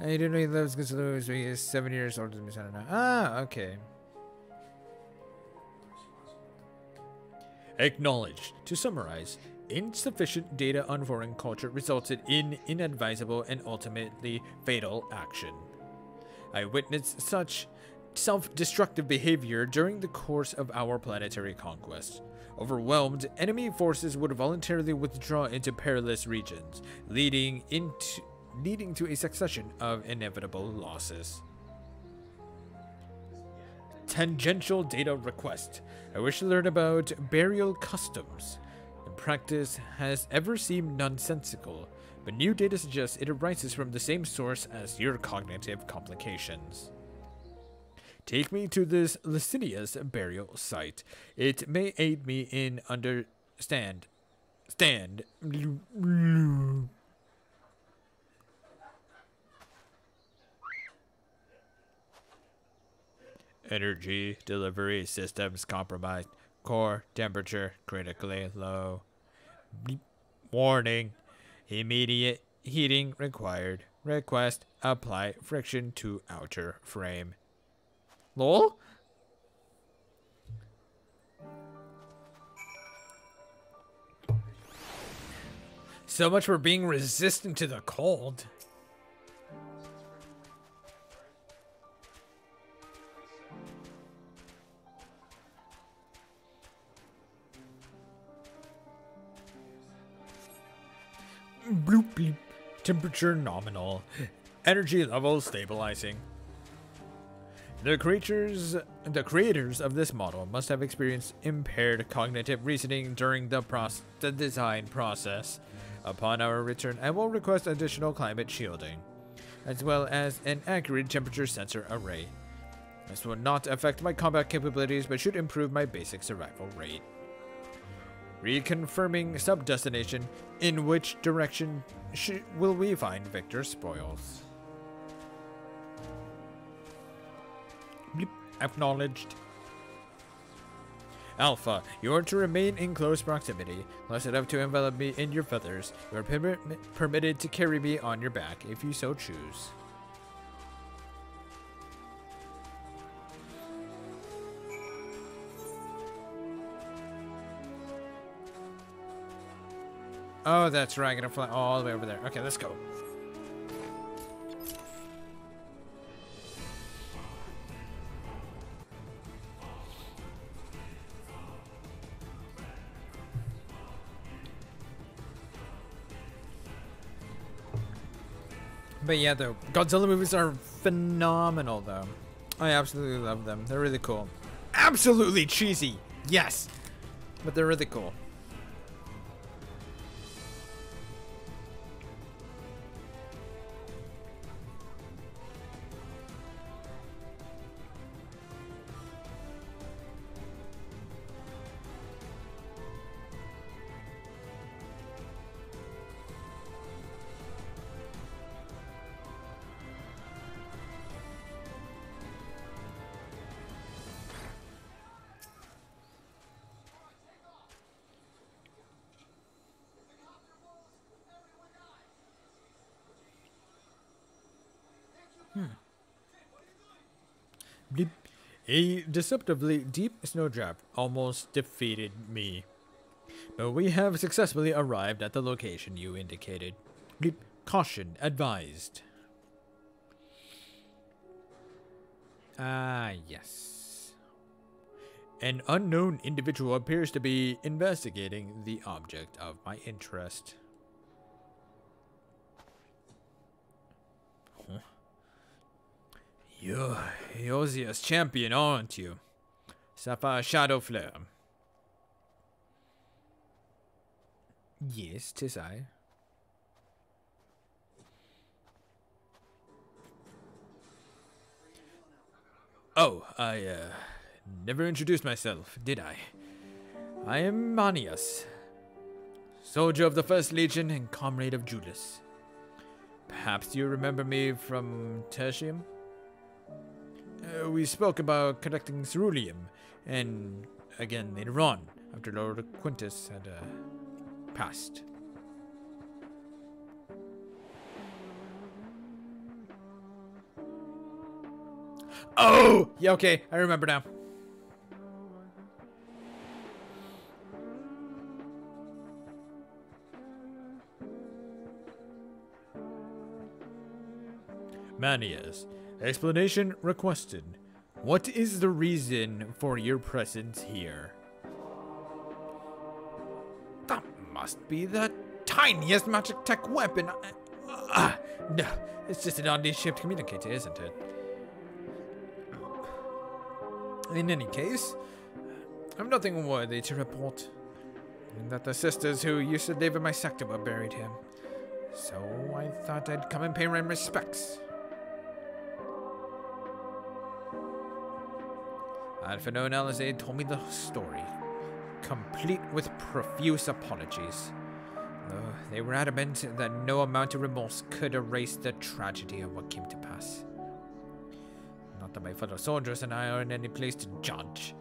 I didn't know he lives Gonzalo, so he is 7 years older than me. I don't know. Ah, okay. Acknowledged. To summarize, insufficient data on foreign culture resulted in inadvisable and ultimately fatal action. I witnessed such self-destructive behavior during the course of our planetary conquest. Overwhelmed, enemy forces would voluntarily withdraw into perilous regions, leading to a succession of inevitable losses. Tangential data request. I wish to learn about burial customs. The practice has ever seemed nonsensical, but new data suggests it arises from the same source as your cognitive complications. Take me to this Licinia's burial site. It may aid me in Energy delivery systems compromised. Core temperature critically low. Bleep. Warning. Immediate heating required. Request apply friction to outer frame. Lol? So much for being resistant to the cold. Bloop bleep. Temperature nominal. Energy level stabilizing. The creators of this model must have experienced impaired cognitive reasoning during the design process. Upon our return, I will request additional climate shielding, as well as an accurate temperature sensor array. This will not affect my combat capabilities, but should improve my basic survival rate. reconfirming sub-destination. In which direction will we find Victor's spoils? Bleep. Acknowledged. Alpha, you are to remain in close proximity, close enough to envelop me in your feathers. You are permitted to carry me on your back if you so choose. Oh, that's right. I'm gonna fly all the way over there. Okay, let's go. But yeah, the Godzilla movies are phenomenal, though. I absolutely love them. They're really cool. Absolutely cheesy, yes, but they're really cool. Bleep. A deceptively deep snowdrift almost defeated me. But we have successfully arrived at the location you indicated. Bleep. Caution advised. Ah, yes. An unknown individual appears to be investigating the object of my interest. You're Eosia's champion, aren't you? Sapphire Shadow Flare. Yes, 'tis I. Oh, I never introduced myself, did I? I am Manias, soldier of the First Legion and comrade of Judas. Perhaps you remember me from Tertium? We spoke about collecting ceruleum, and again later on, after Lord Quintus had passed. Oh! Yeah, okay, I remember now. Manias. Explanation requested. What is the reason for your presence here? That must be the tiniest magic tech weapon. No, it's just an oddly shaped communicator, isn't it? In any case, I've nothing worthy to report. And that the sisters who used to live in my sector were buried here. So I thought I'd come and pay my respects. Alphino and Alizé told me the story, complete with profuse apologies. Though they were adamant that no amount of remorse could erase the tragedy of what came to pass. Not that my fellow soldiers and I are in any place to judge.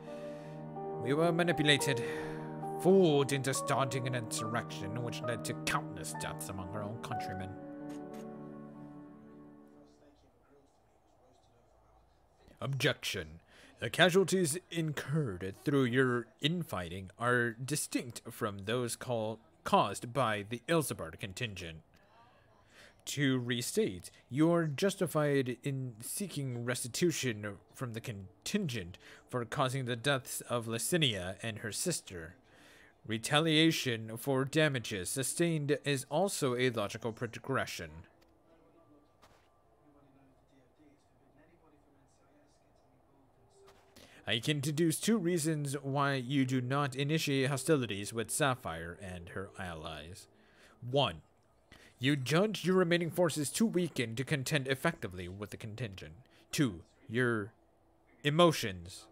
We were manipulated, fooled into starting an insurrection which led to countless deaths among our own countrymen. Objection. The casualties incurred through your infighting are distinct from those caused by the Ilsabard contingent. To restate, you are justified in seeking restitution from the contingent for causing the deaths of Licinia and her sister. Retaliation for damages sustained is also a logical progression. I can deduce two reasons why you do not initiate hostilities with Sapphire and her allies. 1. You judge your remaining forces too weakened to contend effectively with the contingent. 2. Your emotions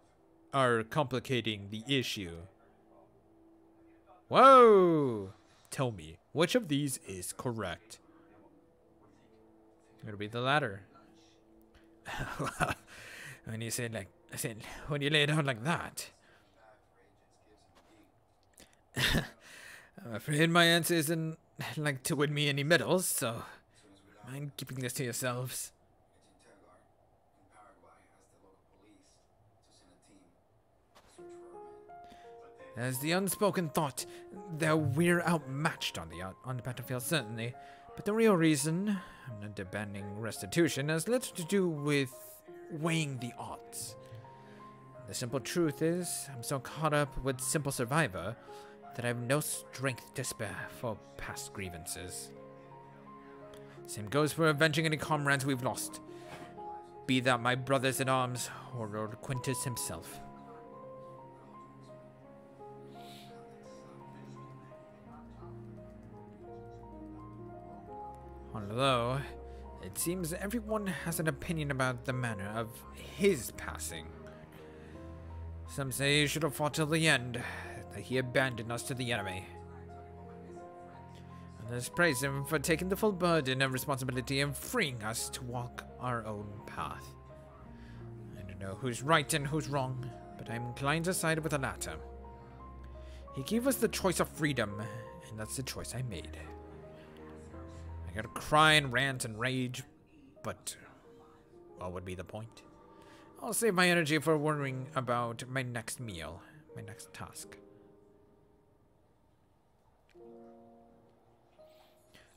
are complicating the issue. Whoa! Tell me, which of these is correct? It'll be the latter. When you say like, when you lay it out like that. I'm afraid my answer isn't like to win me any medals, so mind keeping this to yourselves. As the unspoken thought that we're outmatched on the battlefield, certainly, but the real reason I'm not demanding restitution has little to do with weighing the odds. The simple truth is, I'm so caught up with Simple Survivor that I have no strength to spare for past grievances. Same goes for avenging any comrades we've lost, be that my brothers in arms or Lord Quintus himself. Although, it seems everyone has an opinion about the manner of his passing. Some say he should have fought till the end, that he abandoned us to the enemy. Others praise him for taking the full burden of responsibility and freeing us to walk our own path. I don't know who's right and who's wrong, but I'm inclined to side with the latter. He gave us the choice of freedom, and that's the choice I made. I gotta cry and rant and rage, but what would be the point? I'll save my energy for worrying about my next meal, my next task.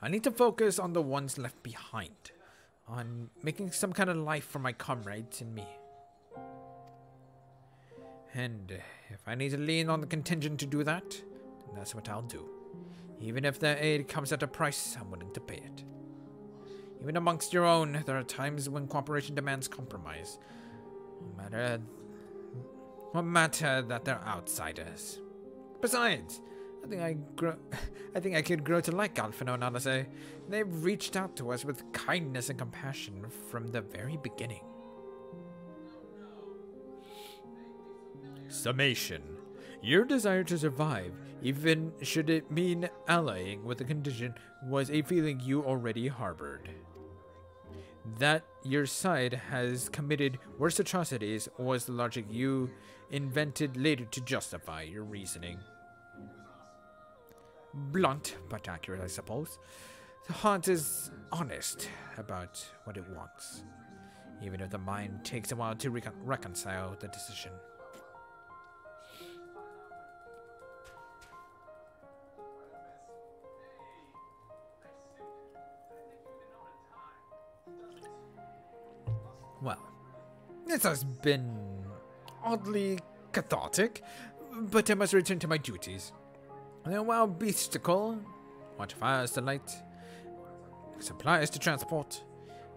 I need to focus on the ones left behind, on making some kind of life for my comrades and me. And if I need to lean on the contingent to do that, then that's what I'll do. Even if their aid comes at a price, I'm willing to pay it. Even amongst your own, there are times when cooperation demands compromise. No matter that they're outsiders. Besides, I think I could grow to like Alphino, honestly. They've reached out to us with kindness and compassion from the very beginning. Summation. Your desire to survive, even should it mean allying with the condition, was a feeling you already harbored. That your side has committed worse atrocities was the logic you invented later to justify your reasoning. Blunt, but accurate, I suppose. The heart is honest about what it wants, even if the mind takes a while to reconcile the decision. Well, this has been oddly cathartic, but I must return to my duties. While beastical, watch fires to light, supplies to transport.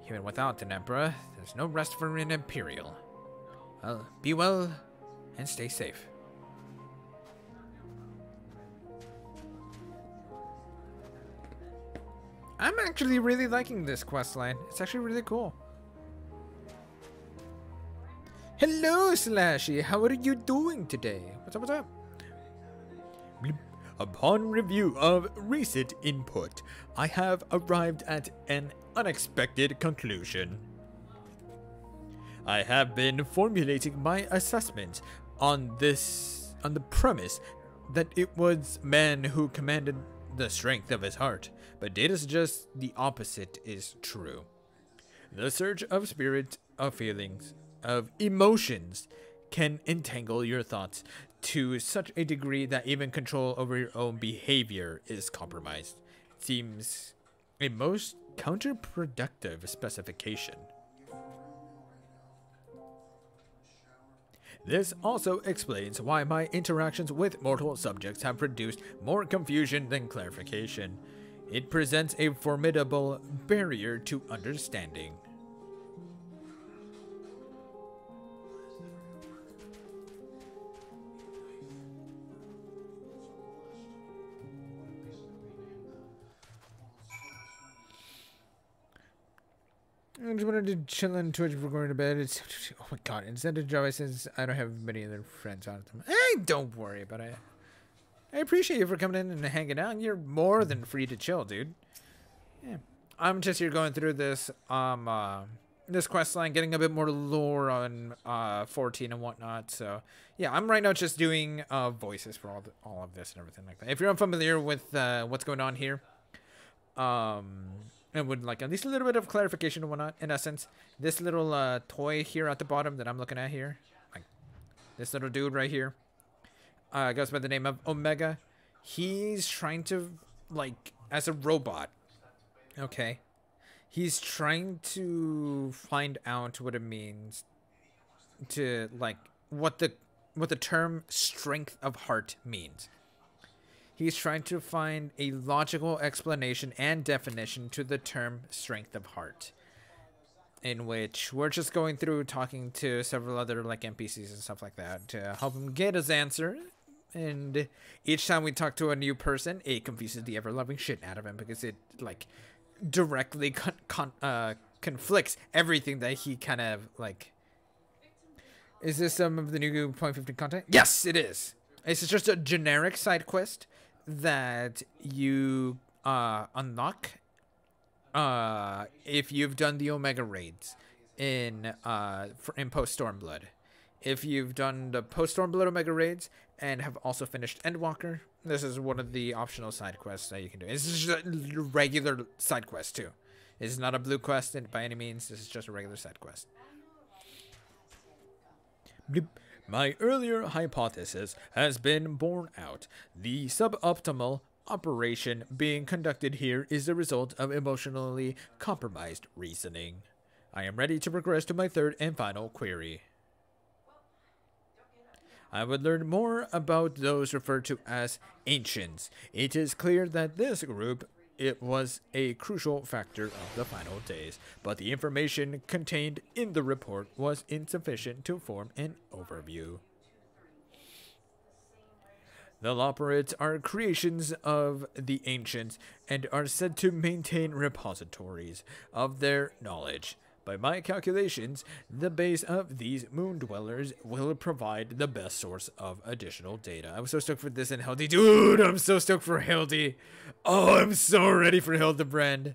Even without an emperor, there's no rest for an imperial. Well, be well and stay safe. I'm actually really liking this questline. It's actually really cool. Hello, Slashy. How are you doing today? What's up, what's up? Upon review of recent input, I have arrived at an unexpected conclusion. I have been formulating my assessment on the premise that it was man who commanded the strength of his heart, but data suggests the opposite is true. The surge of spirit, of feelings, of emotions can entangle your thoughts to such a degree that even control over your own behavior is compromised. It seems a most counterproductive specification. This also explains why my interactions with mortal subjects have produced more confusion than clarification. It presents a formidable barrier to understanding. I just wanted to chill on Twitch before going to bed. It's, oh my god, instead of Java says I don't have many other friends on them. Hey, don't worry about it. I appreciate you for coming in and hanging out. You're more than free to chill, dude. Yeah. I'm just here going through this this quest line, getting a bit more lore on 14 and whatnot. So yeah, I'm right now just doing voices for all of this and everything like that. If you're unfamiliar with what's going on here, and would like at least a little bit of clarification and whatnot. In essence, this little toy here at the bottom that I'm looking at here, like this little dude right here, goes by the name of Omega. He's trying to, like, as a robot, okay, he's trying to find out what it means to, like, what the term strength of heart means. He's trying to find a logical explanation and definition to the term strength of heart, in which we're just going through talking to several other, like, NPCs and stuff like that to help him get his answer. And each time we talk to a new person, it confuses the ever-loving shit out of him because it, like, directly conflicts everything that he kind of, like... Is this some of the new Point 15 content? Yes, it is. It's just a generic side quest that you unlock if you've done the Omega raids in post Stormblood. If you've done the post Stormblood Omega raids and have also finished Endwalker, this is one of the optional side quests that you can do. This is just a regular side quest too. It's not a blue quest by any means. This is just a regular side quest. Bloop. My earlier hypothesis has been borne out. The suboptimal operation being conducted here is the result of emotionally compromised reasoning. I am ready to progress to my third and final query. I would learn more about those referred to as ancients. It is clear that this group was a crucial factor of the final days, but the information contained in the report was insufficient to form an overview. The Loporrids are creations of the ancients and are said to maintain repositories of their knowledge. By my calculations, the base of these moon dwellers will provide the best source of additional data. I'm so stoked for this and Hildy. Dude, I'm so stoked for Hildy. Oh, I'm so ready for Hildebrand.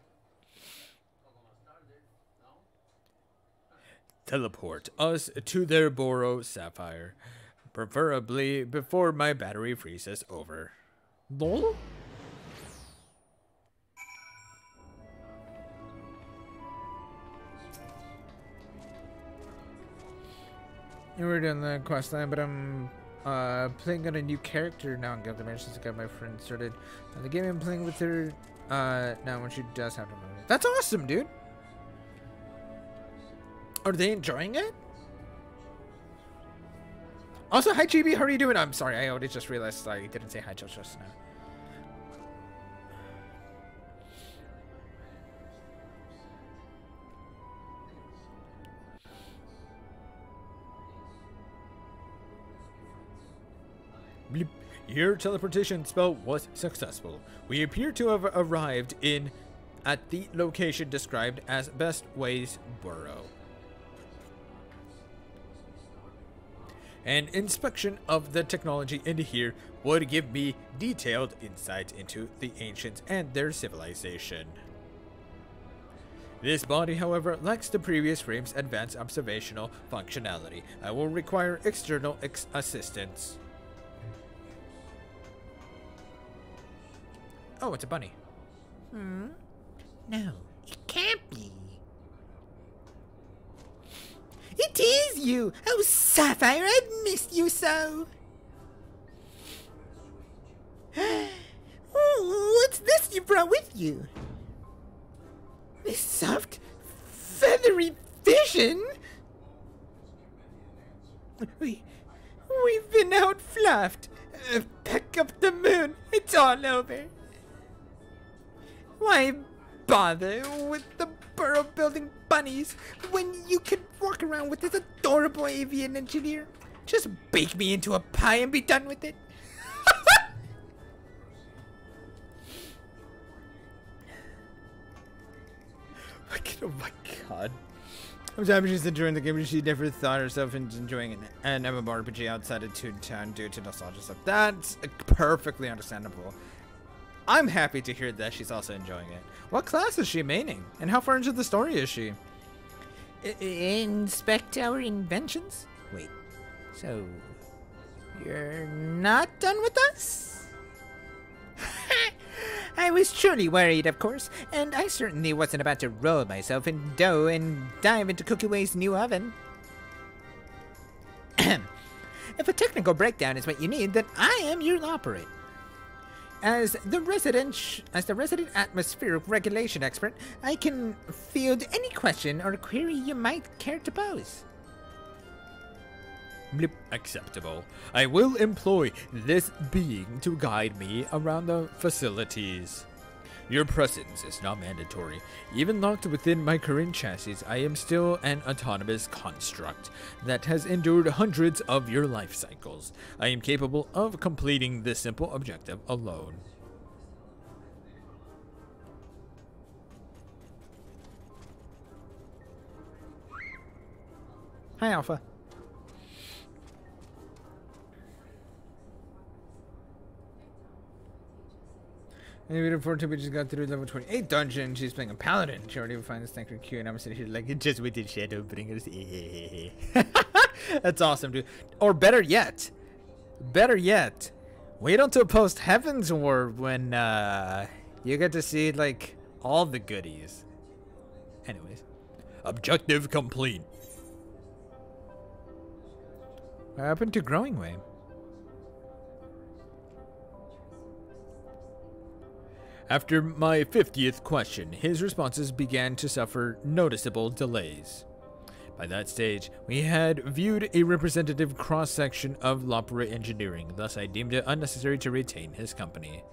Teleport us to their Boro Sapphire, preferably before my battery freezes over. Lol? We're doing the quest line, but I'm playing on a new character now in Guild of Mage since I got my friend started the game. I'm playing with her now when she does have to move. That's awesome, dude. Are they enjoying it? Also, hi Chibi, how are you doing? I'm sorry, I already just realized I didn't say hi just now. Bleep. Your teleportation spell was successful. We appear to have arrived at the location described as Best Ways Burrow. An inspection of the technology in here would give me detailed insights into the ancients and their civilization. This body, however, lacks the previous frame's advanced observational functionality. I will require external assistance. Oh, it's a bunny. No, it can't be. It is you! Oh, Sapphire, I've missed you so! What's this you brought with you? This soft, feathery vision? We've been outfluffed. Pack up the moon. It's all over. Why bother with the burrow-building bunnies when you could walk around with this adorable avian engineer? Just bake me into a pie and be done with it. Oh my god. I'm happy she's enjoying the game, but she never thought herself into enjoying an MMORPG outside of Toontown due to nostalgia stuff. That's perfectly understandable. I'm happy to hear that she's also enjoying it. What class is she maining? And how far into the story is she? Inspect our inventions? Wait, so you're not done with us? I was truly worried, of course, and I certainly wasn't about to roll myself in dough and dive into Cookie Way's new oven. If a technical breakdown is what you need, then I am your operator. As the resident atmospheric regulation expert, I can field any question or query you might care to pose. Blip. Acceptable. I will employ this being to guide me around the facilities. Your presence is not mandatory. Even locked within my current chassis, I am still an autonomous construct that has endured hundreds of your life cycles. I am capable of completing this simple objective alone. Hi, Alpha. And we look forward to we just got through level 28 dungeon. She's playing a paladin. She already finds this thank you, and I'm sitting here like just with the shadow bringers. That's awesome, dude. Or better yet, wait until post Heaven's War when you get to see like all the goodies. Anyways, Objective complete. what happened to Growing Way? After my 50th question, his responses began to suffer noticeable delays. By that stage, we had viewed a representative cross-section of Lopera engineering, thus I deemed it unnecessary to retain his company.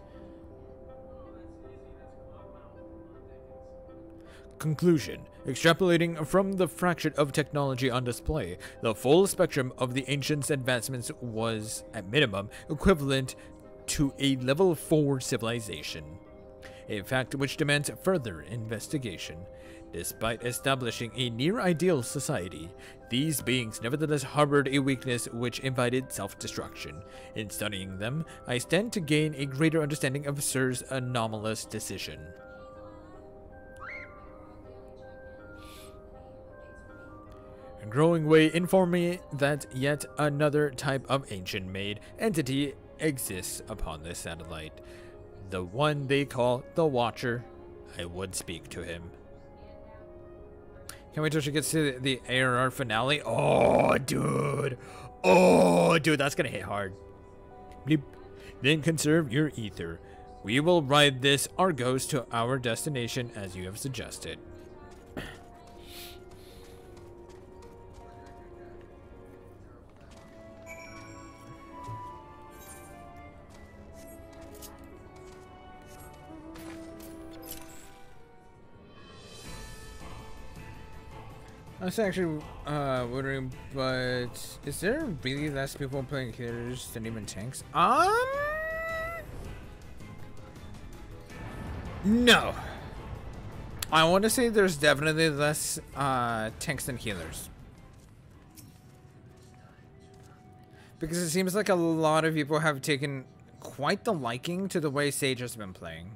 Conclusion. Extrapolating from the fraction of technology on display, the full spectrum of the ancients' advancements was, at minimum, equivalent to a level 4 civilization. A fact which demands further investigation. Despite establishing a near-ideal society, these beings nevertheless harbored a weakness which invited self-destruction. In studying them, I stand to gain a greater understanding of Sir's anomalous decision. Growing Way informed me that yet another type of ancient-made entity exists upon this satellite. The one they call the Watcher. I would speak to him. Can't wait till she gets to the ARR finale. Oh, dude. Oh, dude, that's gonna hit hard. Bleep. Then conserve your ether. We will ride this Argos to our destination as you have suggested. I was actually wondering, but is there really less people playing healers than even tanks? No. I want to say there's definitely less tanks than healers. Because it seems like a lot of people have taken quite the liking to the way Sage has been playing.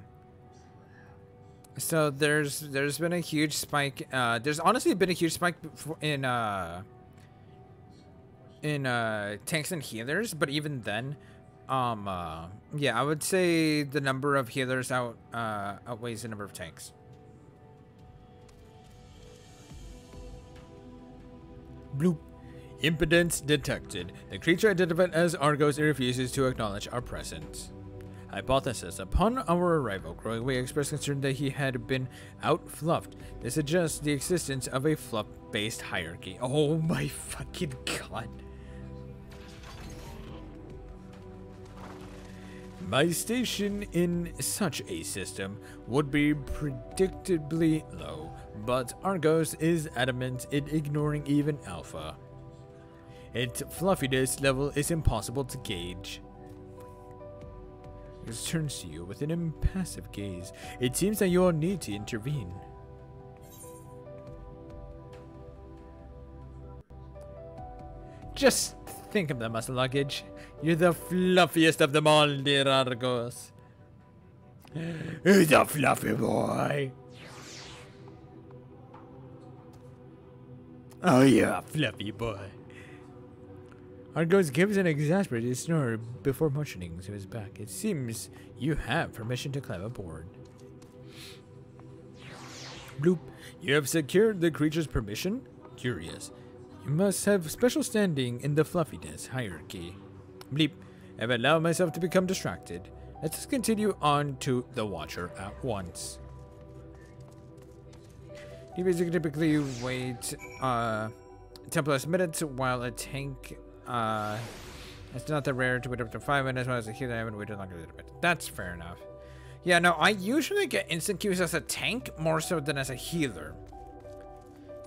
So there's been a huge spike. There's honestly been a huge spike in tanks and healers, but even then, yeah, I would say the number of healers outweighs the number of tanks. Bloop. Impotence detected. The creature identified as Argos refuses to acknowledge our presence. Hypothesis. Upon our arrival, Growing Way expressed concern that he had been outfluffed. This suggests the existence of a fluff-based hierarchy. Oh my fucking god. My station in such a system would be predictably low, but Argos is adamant in ignoring even Alpha. Its fluffiness level is impossible to gauge. It turns to you with an impassive gaze. It seems that you all need to intervene. Just think of them as luggage. You're the fluffiest of them all, dear Argos. He's a fluffy boy. Oh, yeah, fluffy boy. Argos gives an exasperated snore before motioning to his back. It seems you have permission to climb aboard. Bloop. You have secured the creature's permission? Curious. You must have special standing in the fluffiness hierarchy. Bleep. I've allowed myself to become distracted. Let's continue on to the Watcher at once. You basically typically wait 10 plus minutes while a tank it's not that rare to wait up to 5 minutes while as a healer I haven't waited longer than a bit. That's fair enough. Yeah, no, I usually get instant queues as a tank more so than as a healer.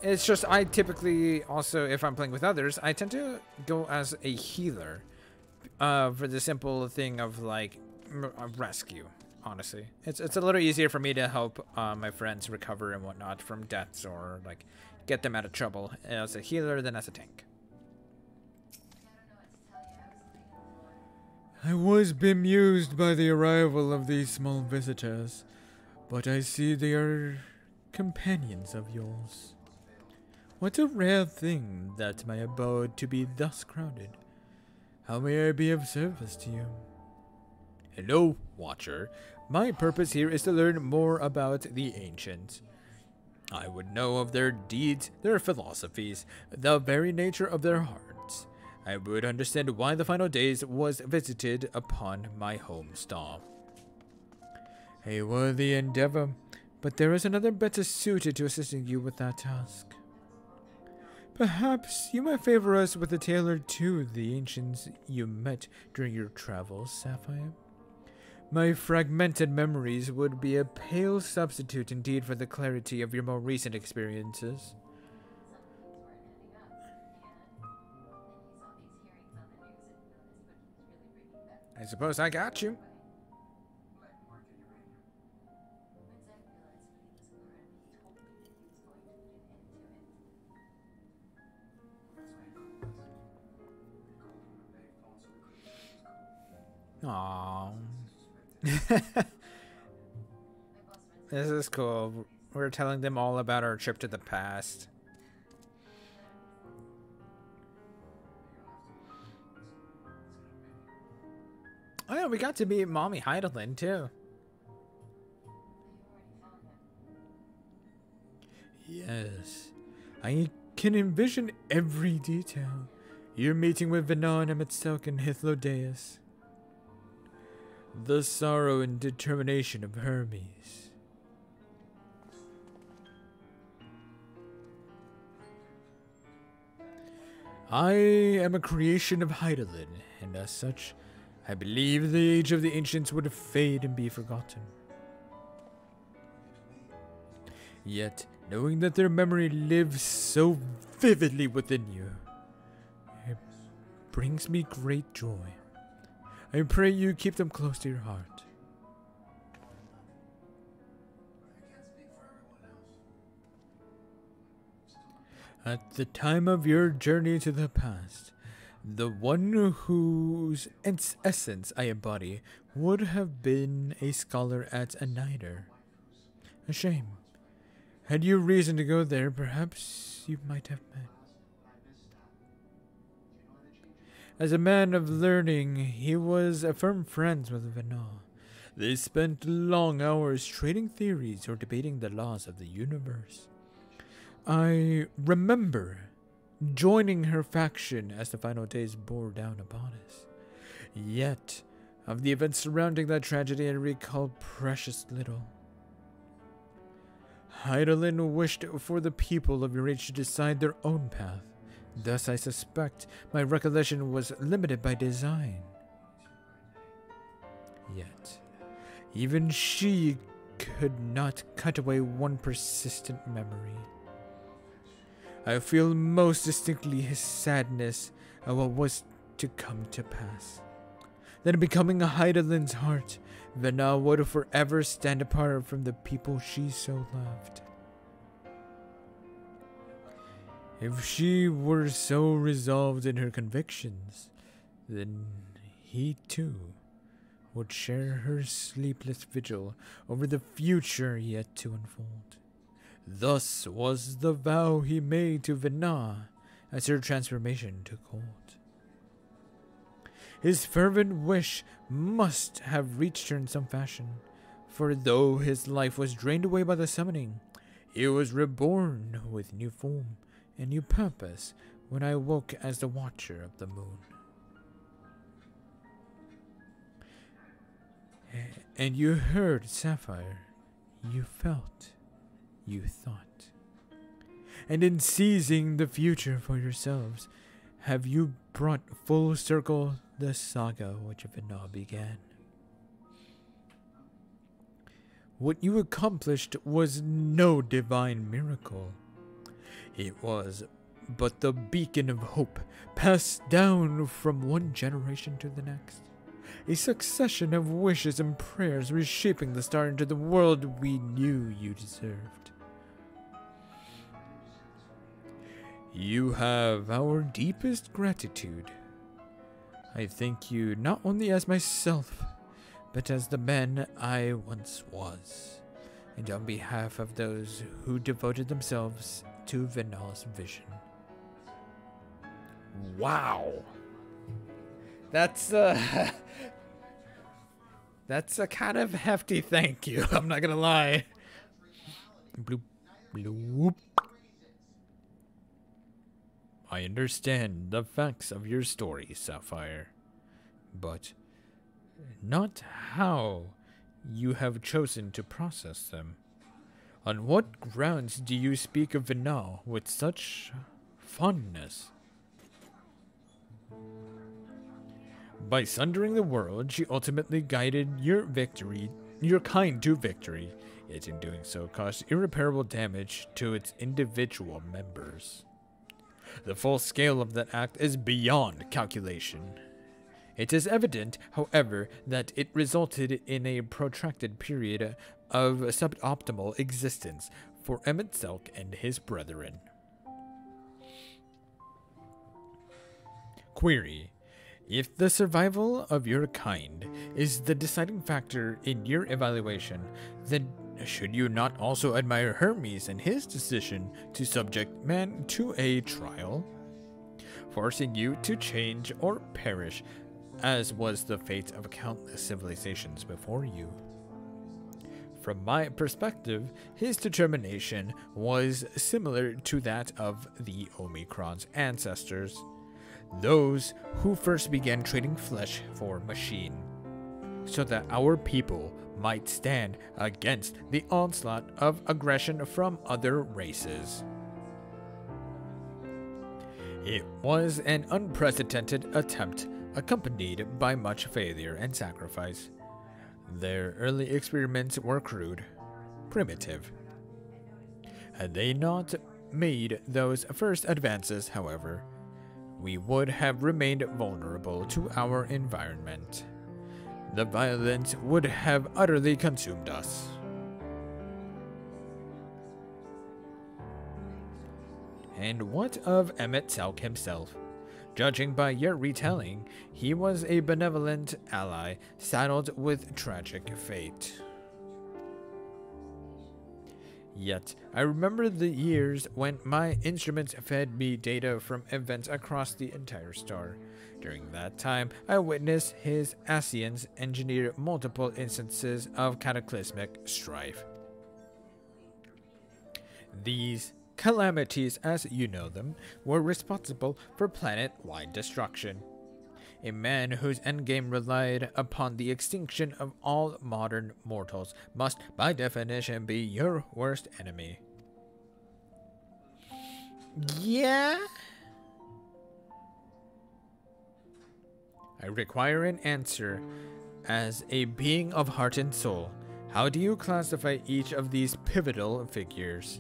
It's just I typically also, if I'm playing with others, I tend to go as a healer for the simple thing of like a rescue. Honestly, it's a little easier for me to help my friends recover and whatnot from deaths or like get them out of trouble as a healer than as a tank. I was bemused by the arrival of these small visitors, but I see they are companions of yours. What a rare thing that my abode to be thus crowded. How may I be of service to you? Hello, Watcher. My purpose here is to learn more about the ancients. I would know of their deeds, their philosophies, the very nature of their hearts. I would understand why the final days was visited upon my home star. A worthy endeavor, but there is another better suited to assisting you with that task. Perhaps you might favor us with a tale or two of the ancients you met during your travels, Sapphire. My fragmented memories would be a pale substitute indeed for the clarity of your more recent experiences. I suppose I got you. Aww. This is cool. We're telling them all about our trip to the past. Oh yeah, we got to meet Mommy Heidelin too. Yes, I can envision every detail. Your meeting with Venon, Amitselk, and Hythlodeus. The sorrow and determination of Hermes. I am a creation of Heidelin, and as such, I believe the age of the ancients would fade and be forgotten. Yet, knowing that their memory lives so vividly within you, it brings me great joy. I pray you keep them close to your heart. At the time of your journey to the past, the one whose essence I embody would have been a scholar at Anider. A shame. Had you reason to go there, perhaps you might have met. As a man of learning, he was firm friends with Venon. They spent long hours trading theories or debating the laws of the universe. I remember joining her faction as the final days bore down upon us. Yet, of the events surrounding that tragedy, I recall precious little. Heidelin wished for the people of your age to decide their own path. Thus, I suspect my recollection was limited by design. Yet, even she could not cut away one persistent memory. I feel most distinctly his sadness at what was to come to pass. That becoming a Heidelin's heart, Venon would forever stand apart from the people she so loved. If she were so resolved in her convictions, then he too would share her sleepless vigil over the future yet to unfold. Thus was the vow he made to Vina as her transformation took hold. His fervent wish must have reached her in some fashion, for though his life was drained away by the summoning, he was reborn with new form and new purpose when I woke as the Watcher of the Moon. And you heard, Sapphire, you felt, you thought. And in seizing the future for yourselves, have you brought full circle the saga which Vina began. What you accomplished was no divine miracle. It was but the beacon of hope passed down from one generation to the next. A succession of wishes and prayers reshaping the star into the world we knew you deserved. You have our deepest gratitude. I thank you not only as myself, but as the man I once was, and on behalf of those who devoted themselves to Vina's vision. Wow. That's a kind of hefty thank you, I'm not gonna lie. Bloop, bloop. I understand the facts of your story, Sapphire, but not how you have chosen to process them. On what grounds do you speak of Vina with such fondness? By sundering the world, she ultimately guided your kind to victory, yet in doing so caused irreparable damage to its individual members. The full scale of that act is beyond calculation. It is evident, however, that it resulted in a protracted period of suboptimal existence for Emmett Selk and his brethren. Query: if the survival of your kind is the deciding factor in your evaluation, then should you not also admire Hermes and his decision to subject man to a trial, forcing you to change or perish, as was the fate of countless civilizations before you? From my perspective, his determination was similar to that of the Omicron's ancestors, those who first began trading flesh for machine, so that our people might stand against the onslaught of aggression from other races. It was an unprecedented attempt, accompanied by much failure and sacrifice. Their early experiments were crude, primitive. Had they not made those first advances, however, we would have remained vulnerable to our environment. The violence would have utterly consumed us. And what of Emmett Selk himself? Judging by your retelling, he was a benevolent ally saddled with tragic fate. Yet, I remember the years when my instruments fed me data from events across the entire star. During that time, I witnessed his Asians engineer multiple instances of cataclysmic strife. These calamities, as you know them, were responsible for planet-wide destruction. A man whose endgame relied upon the extinction of all modern mortals must, by definition, be your worst enemy. Yeah? I require an answer. As a being of heart and soul, how do you classify each of these pivotal figures?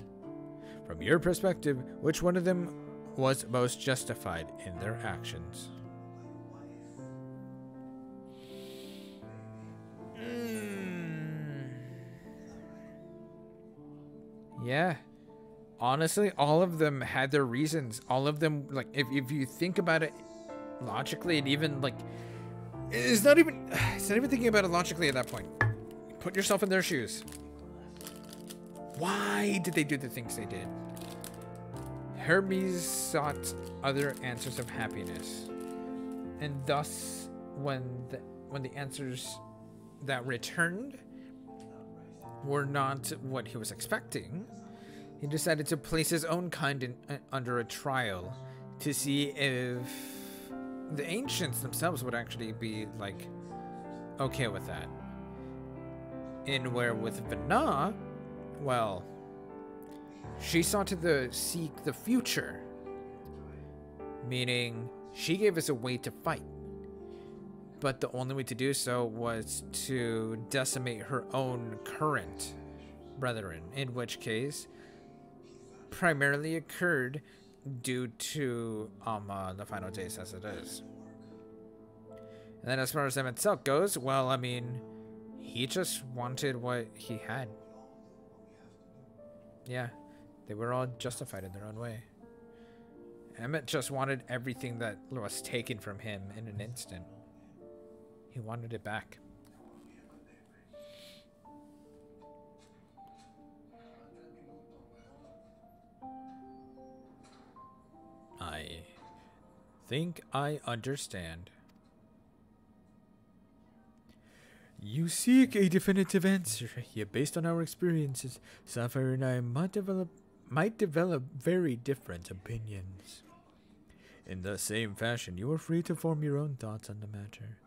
From your perspective, which one of them was most justified in their actions? Yeah. Honestly, all of them had their reasons. All of them, like, if you think about it logically, and even like, it's not even thinking about it logically at that point. Put yourself in their shoes. Why did they do the things they did? Hermes sought other answers of happiness, and thus, when the answers that returned were not what he was expecting, he decided to place his own kind under a trial to see if the ancients themselves would actually be, like, okay with that. In where with Vana, well, she sought to seek the future, meaning she gave us a way to fight. But the only way to do so was to decimate her own current brethren, in which case primarily occurred due to the final days as it is. And then as far as Emet goes, well, I mean, he just wanted what he had. Yeah, they were all justified in their own way. Emmett just wanted everything that was taken from him in an instant. He wanted it back. I think I understand. You seek a definitive answer, yet based on our experiences, Sapphire and I might develop very different opinions. In the same fashion, you are free to form your own thoughts on the matter.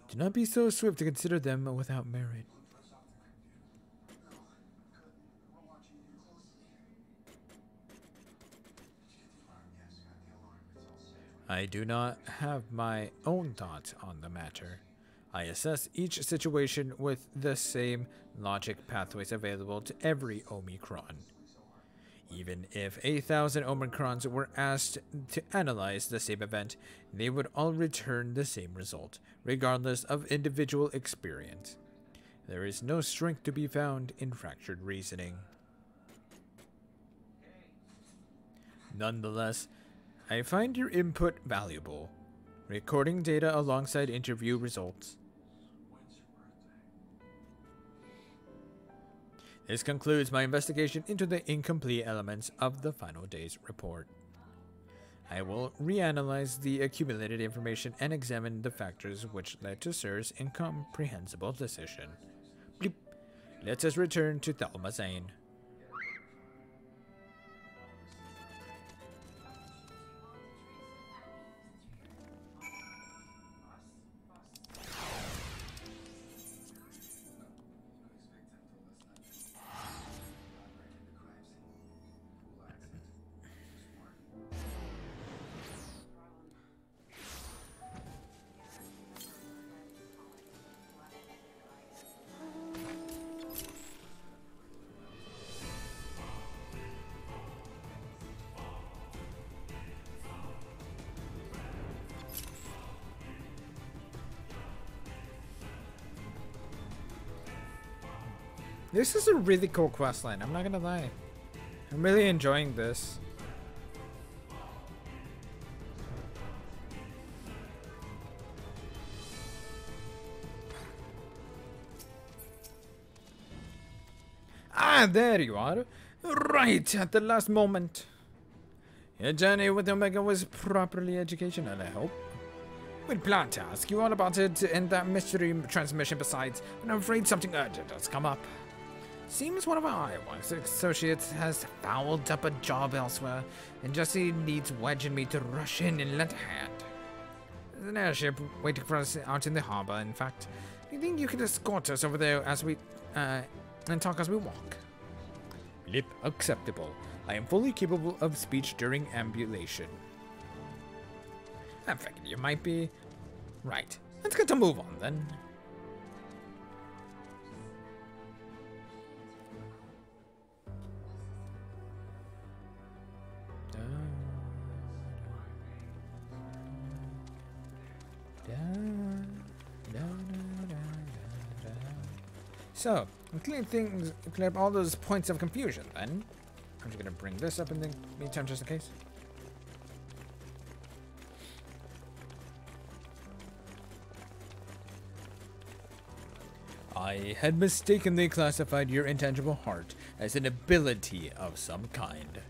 Do not be so swift to consider them without merit. I do not have my own thoughts on the matter. I assess each situation with the same logic pathways available to every Omicron. Even if 1,000 Omicrons were asked to analyze the same event, they would all return the same result, regardless of individual experience. There is no strength to be found in fractured reasoning. Nonetheless, I find your input valuable. Recording data alongside interview results. This concludes my investigation into the incomplete elements of the final day's report. I will reanalyze the accumulated information and examine the factors which led to Sir's incomprehensible decision. Bleep. Let us return to Thalmazane. This is a really cool questline, I'm not gonna lie. I'm really enjoying this. Ah, there you are. Right at the last moment. Your journey with Omega was properly educational, I hope. We'd planned to ask you all about it in that mystery transmission besides, but I'm afraid something urgent has come up. Seems one of our Iowa's associates has fouled up a job elsewhere, and Jesse needs Wedge and me to rush in and lend a hand. There's an airship waiting for us out in the harbor, in fact. Do you think you could escort us over there as we, and talk as we walk? Lip acceptable. I am fully capable of speech during ambulation. I figured you might be. Right. Let's get to move on, then. So, clear up all those points of confusion, then. I'm just gonna bring this up in the meantime, just in case. I had mistakenly classified your intangible heart as an ability of some kind.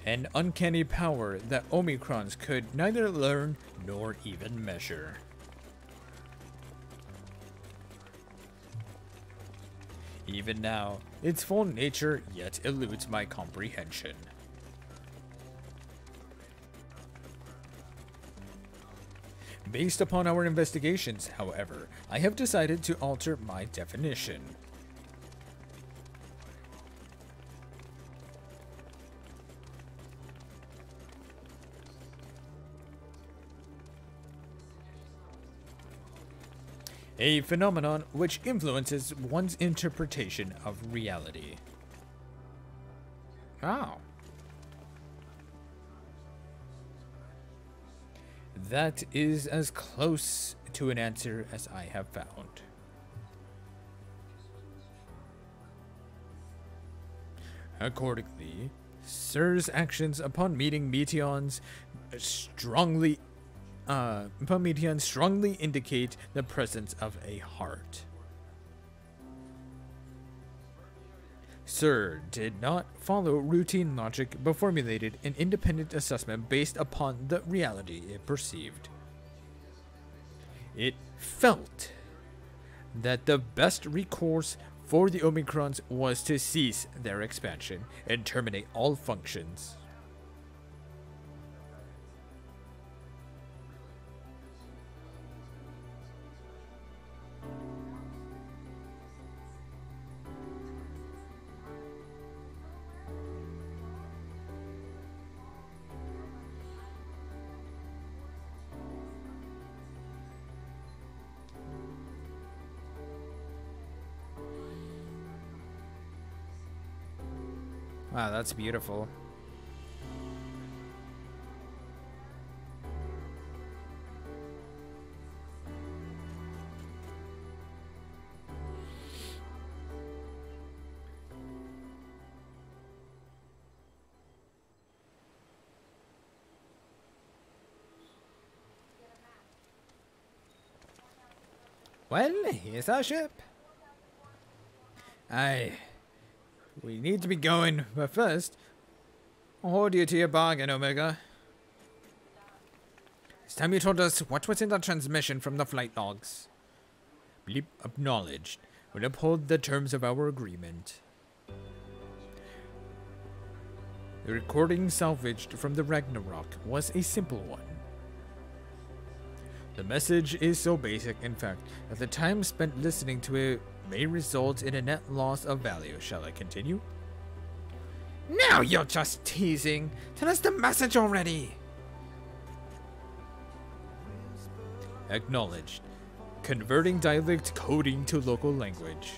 An uncanny power that Omicrons could neither learn nor even measure. Even now, its full nature yet eludes my comprehension. Based upon our investigations, however, I have decided to alter my definition. A phenomenon which influences one's interpretation of reality. Oh. That is as close to an answer as I have found. Accordingly, Sir's actions upon meeting Meteons strongly indicate the presence of a heart. Sir did not follow routine logic but formulated an independent assessment based upon the reality it perceived. It felt that the best recourse for the Omicrons was to cease their expansion and terminate all functions. Wow, that's beautiful. Well, here's our ship. We need to be going, but first, I'll hold you to your bargain, Omega. It's time you told us what was in the transmission from the flight logs. Bleep acknowledged. Will uphold the terms of our agreement. The recording salvaged from the Ragnarok was a simple one. The message is so basic, in fact, that the time spent listening to it may result in a net loss of value. Shall I continue? Now you're just teasing. Tell us the message already. Acknowledged. Converting dialect coding to local language.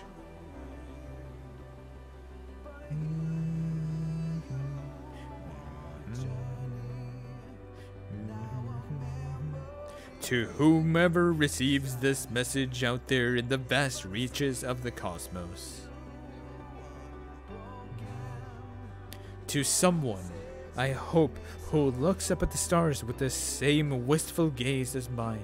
To whomever receives this message out there in the vast reaches of the cosmos. To someone, I hope, who looks up at the stars with the same wistful gaze as mine.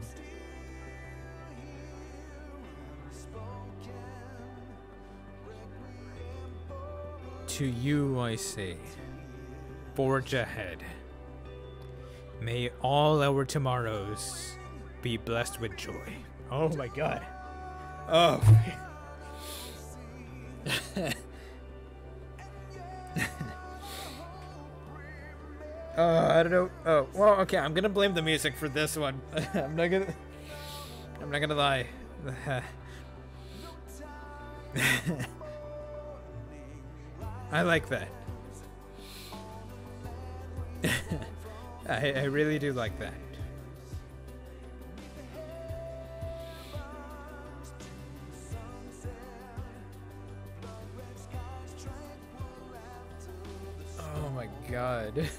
To you I say, forge ahead. May all our tomorrows be blessed with joy. Oh my god. Oh. I don't know. Oh, well, okay. I'm gonna blame the music for this one. I'm not gonna lie. I like that. I really do like that. Oh my god.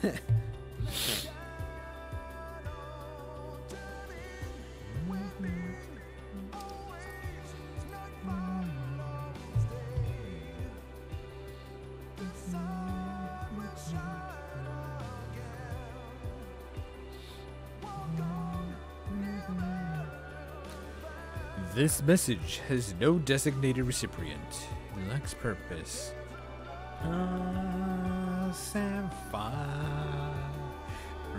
This message has no designated recipient. It lacks purpose. Sapphire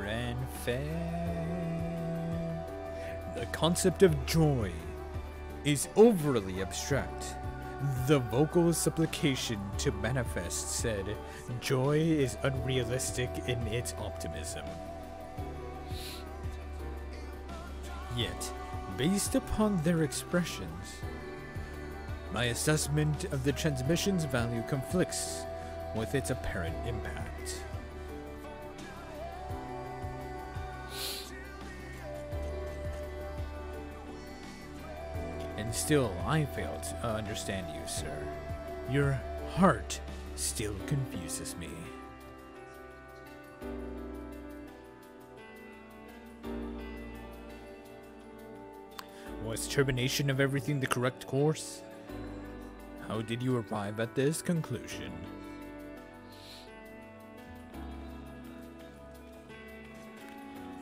and fair. The concept of joy is overly abstract. The vocal supplication to manifest said, joy is unrealistic in its optimism. Yet, based upon their expressions, my assessment of the transmission's value conflicts with its apparent impact. And still, I fail to understand you, sir. Your heart still confuses me. Was termination of everything the correct course? How did you arrive at this conclusion?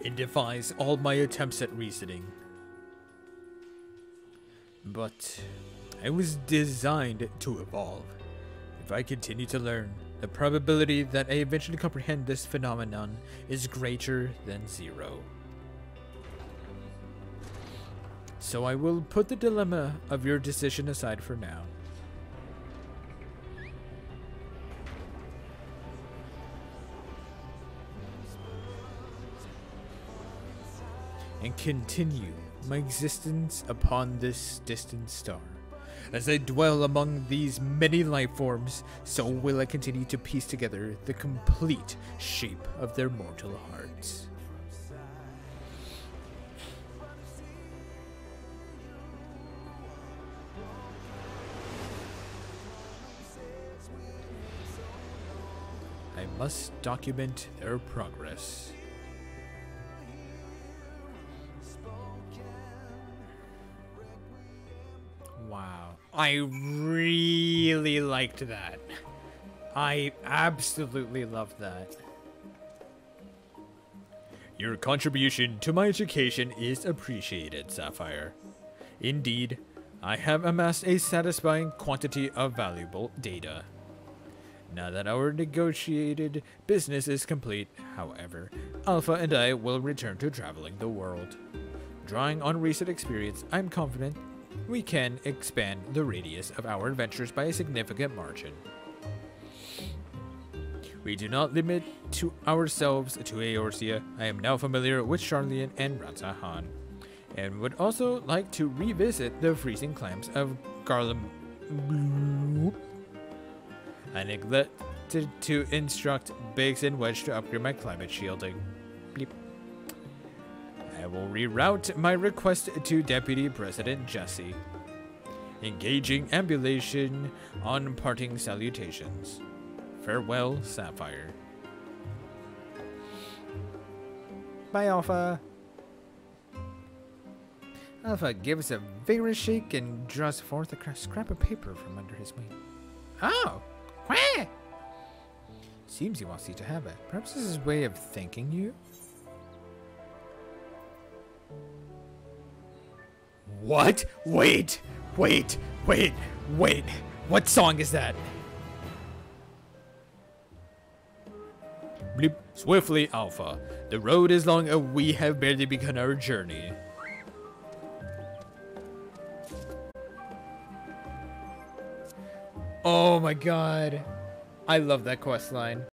It defies all my attempts at reasoning. But I was designed to evolve. If I continue to learn, the probability that I eventually comprehend this phenomenon is greater than 0. So I will put the dilemma of your decision aside for now. And continue my existence upon this distant star. As I dwell among these many life forms, so will I continue to piece together the complete shape of their mortal hearts. I must document their progress. Wow. I really liked that. I absolutely loved that. Your contribution to my education is appreciated, Sapphire. Indeed, I have amassed a satisfying quantity of valuable data. Now that our negotiated business is complete, however, Alpha and I will return to traveling the world. Drawing on recent experience, I'm confident we can expand the radius of our adventures by a significant margin. We do not limit to ourselves to Eorzea. I am now familiar with Charlian and Ratzahan, and would also like to revisit the freezing clams of Garlem. I neglected to instruct Biggs and Wedge to upgrade my climate shielding. Bleep. I will reroute my request to Deputy President Jesse. Engaging ambulation on parting salutations. Farewell, Sapphire. Bye, Alpha. Alpha gives a vigorous shake and draws forth a scrap of paper from under his wing. Oh! Quack! Seems he wants you to have it. Perhaps this is his way of thanking you? What? Wait! Wait! Wait! Wait! What song is that? Bleep. Swiftly, Alpha. The road is long and we have barely begun our journey. Oh my god. I love that quest line.